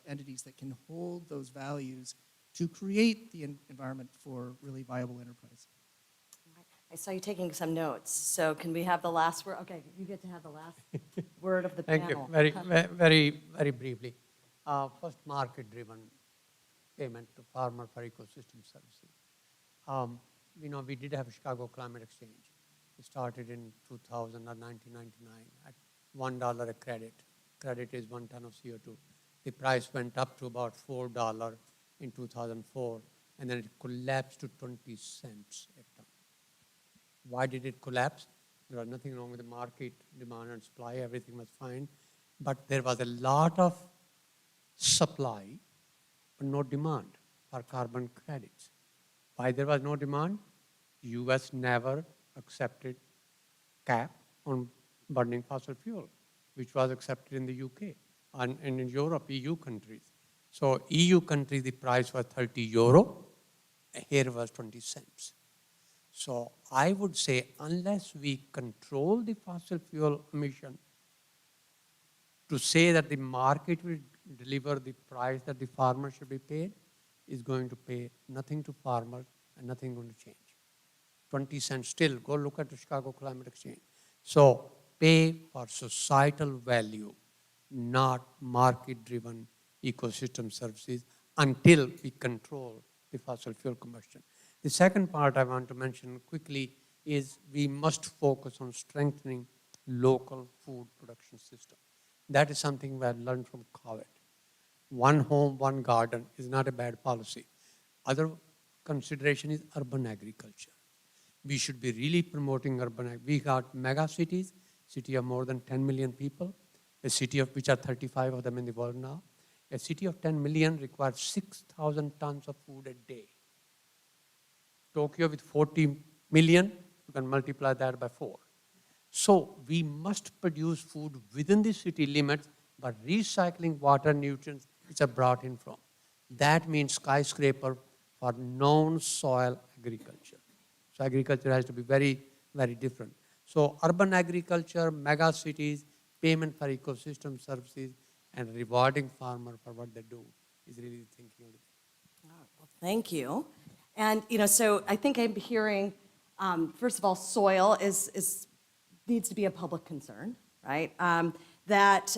entities that can hold those values to create the environment for really viable enterprise. I saw you taking some notes, so can we have the last word? Okay, you get to have the last word of the panel. Thank you. Very briefly. First, market-driven payment to farmer for ecosystem services. We did have a Chicago Climate Exchange. It started in 2000 or 1999 at $1 a credit. Credit is 1 ton of CO2. The price went up to about $4 in 2004, and then it collapsed to 20 cents a ton. Why did it collapse? There was nothing wrong with the market, demand and supply, everything was fine. But there was a lot of supply, but no demand for carbon credits. Why there was no demand? US never accepted cap on burning fossil fuel, which was accepted in the UK and in Europe, EU countries. So EU countries, the price was €30. Here was 20 cents. So I would say unless we control the fossil fuel emission, to say that the market will deliver the price that the farmer should be paid is going to pay nothing to farmers and nothing going to change. 20 cents still, go look at the Chicago Climate Exchange. So pay for societal value, not market-driven ecosystem services until we control the fossil fuel combustion. The second part I want to mention quickly is we must focus on strengthening local food production system. That is something we have learned from COVID. One home, one garden is not a bad policy. Other consideration is urban agriculture. We should be really promoting urban agriculture. We got mega cities, city of more than 10 million people, a city of which are 35 of them in the world now. A city of 10 million requires 6,000 tons of food a day. Tokyo with 40 million, you can multiply that by 4. So we must produce food within the city limits, but recycling water nutrients which are brought in from. That means skyscraper for non-soil agriculture. So agriculture has to be very, very different. So urban agriculture, mega cities, payment for ecosystem services, and rewarding farmers for what they do is really the thinking of the day. Well, thank you. And so I think I'm hearing, first of all, soil needs to be a public concern, right? That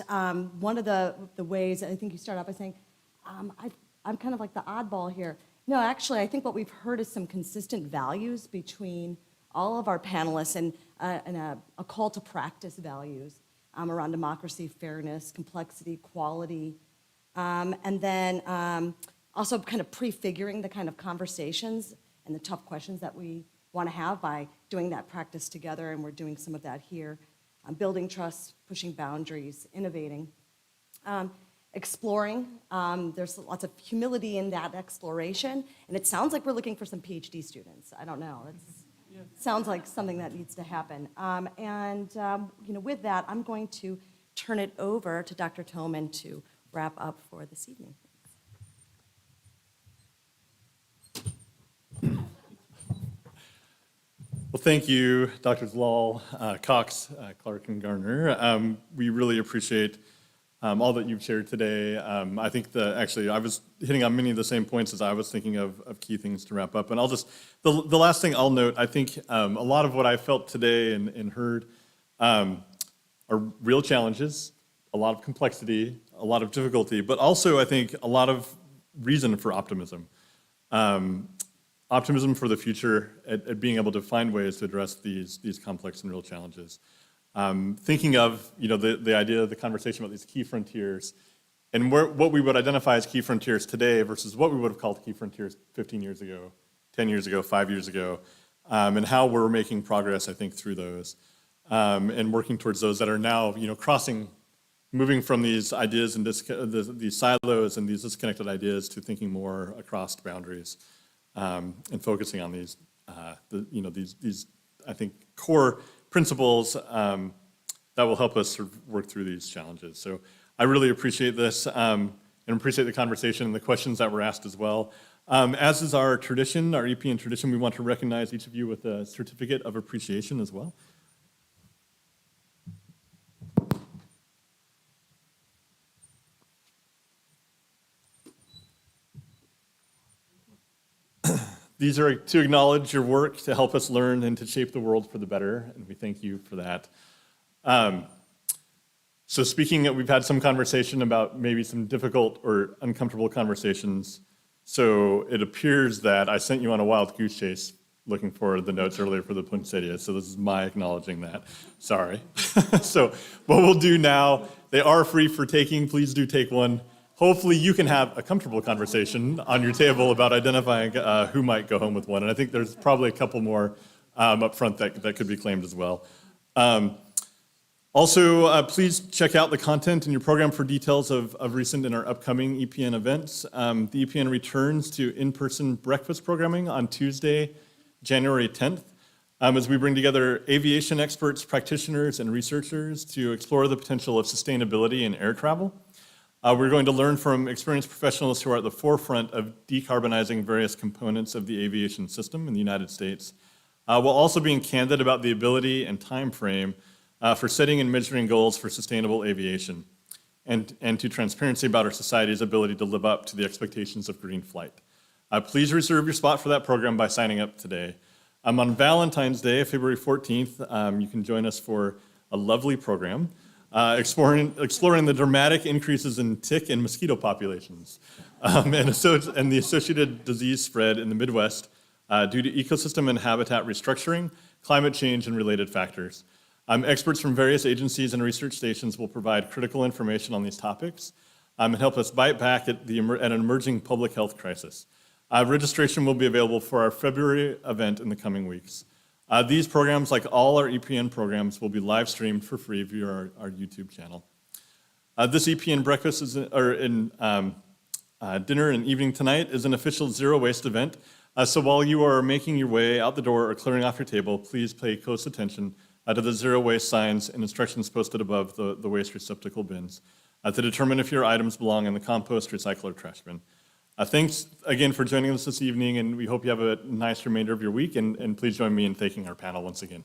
one of the ways, I think you start out by saying, I'm kind of like the oddball here. No, actually, I think what we've heard is some consistent values between all of our panelists and a call to practice values around democracy, fairness, complexity, quality, and then also kind of prefiguring the kind of conversations and the tough questions that we want to have by doing that practice together, and we're doing some of that here. Building trust, pushing boundaries, innovating. Exploring, there's lots of humility in that exploration, and it sounds like we're looking for some PhD students. I don't know, sounds like something that needs to happen. With that, I'm going to turn it over to Dr. Toman to wrap up for this evening. Well, thank you, Drs. Lal, Cox, Clark, and Garner. We really appreciate all that you've shared today. I think actually I was hitting on many of the same points as I was thinking of key things to wrap up. And the last thing I'll note, I think a lot of what I felt today and heard are real challenges, a lot of complexity, a lot of difficulty, but also I think a lot of reason for optimism. Optimism for the future at being able to find ways to address these complex and real challenges. Thinking of the idea of the conversation about these key frontiers and what we would identify as key frontiers today versus what we would have called key frontiers 15 years ago, 10 years ago, 5 years ago, and how we're making progress, I think, through those and working towards those that are now moving from these ideas and these silos and these disconnected ideas to thinking more across boundaries. And focusing on these I think, core principles that will help us sort of work through these challenges. So I really appreciate this and appreciate the conversation and the questions that were asked as well. As is our tradition, our EPN tradition, we want to recognize each of you with a certificate of appreciation as well. These are to acknowledge your work to help us learn and to shape the world for the better, and we thank you for that. So we've had some conversation about maybe some difficult or uncomfortable conversations. So it appears that I sent you on a wild goose chase looking for the notes earlier for the poinsettia, so this is my acknowledging that. Sorry. So what we'll do now, they are free for taking, please do take one. Hopefully you can have a comfortable conversation on your table about identifying who might go home with one. And I think there's probably a couple more up front that could be claimed as well. Also, please check out the content in your program for details of recent and our upcoming EPN events. The EPN returns to in-person breakfast programming on Tuesday, January 10th, as we bring together aviation experts, practitioners, and researchers to explore the potential of sustainability in air travel. We're going to learn from experienced professionals who are at the forefront of decarbonizing various components of the aviation system in the United States, while also being candid about the ability and time frame for setting and measuring goals for sustainable aviation, and to transparency about our society's ability to live up to the expectations of green flight. Please reserve your spot for that program by signing up today. On Valentine's Day, February 14th, you can join us for a lovely program. Exploring the dramatic increases in tick and mosquito populations and the associated disease spread in the Midwest due to ecosystem and habitat restructuring, climate change, and related factors. Experts from various agencies and research stations will provide critical information on these topics and help us bite back at an emerging public health crisis. Registration will be available for our February event in the coming weeks. These programs, like all our EPN programs, will be live streamed for free via our YouTube channel. This EPN breakfast dinner and evening tonight is an official zero waste event. So while you are making your way out the door or clearing off your table, please pay close attention to the zero waste signs and instructions posted above the waste receptacle bins to determine if your items belong in the compost, recycle, or trash bin. Thanks again for joining us this evening, and we hope you have a nice remainder of your week, and please join me in thanking our panel once again.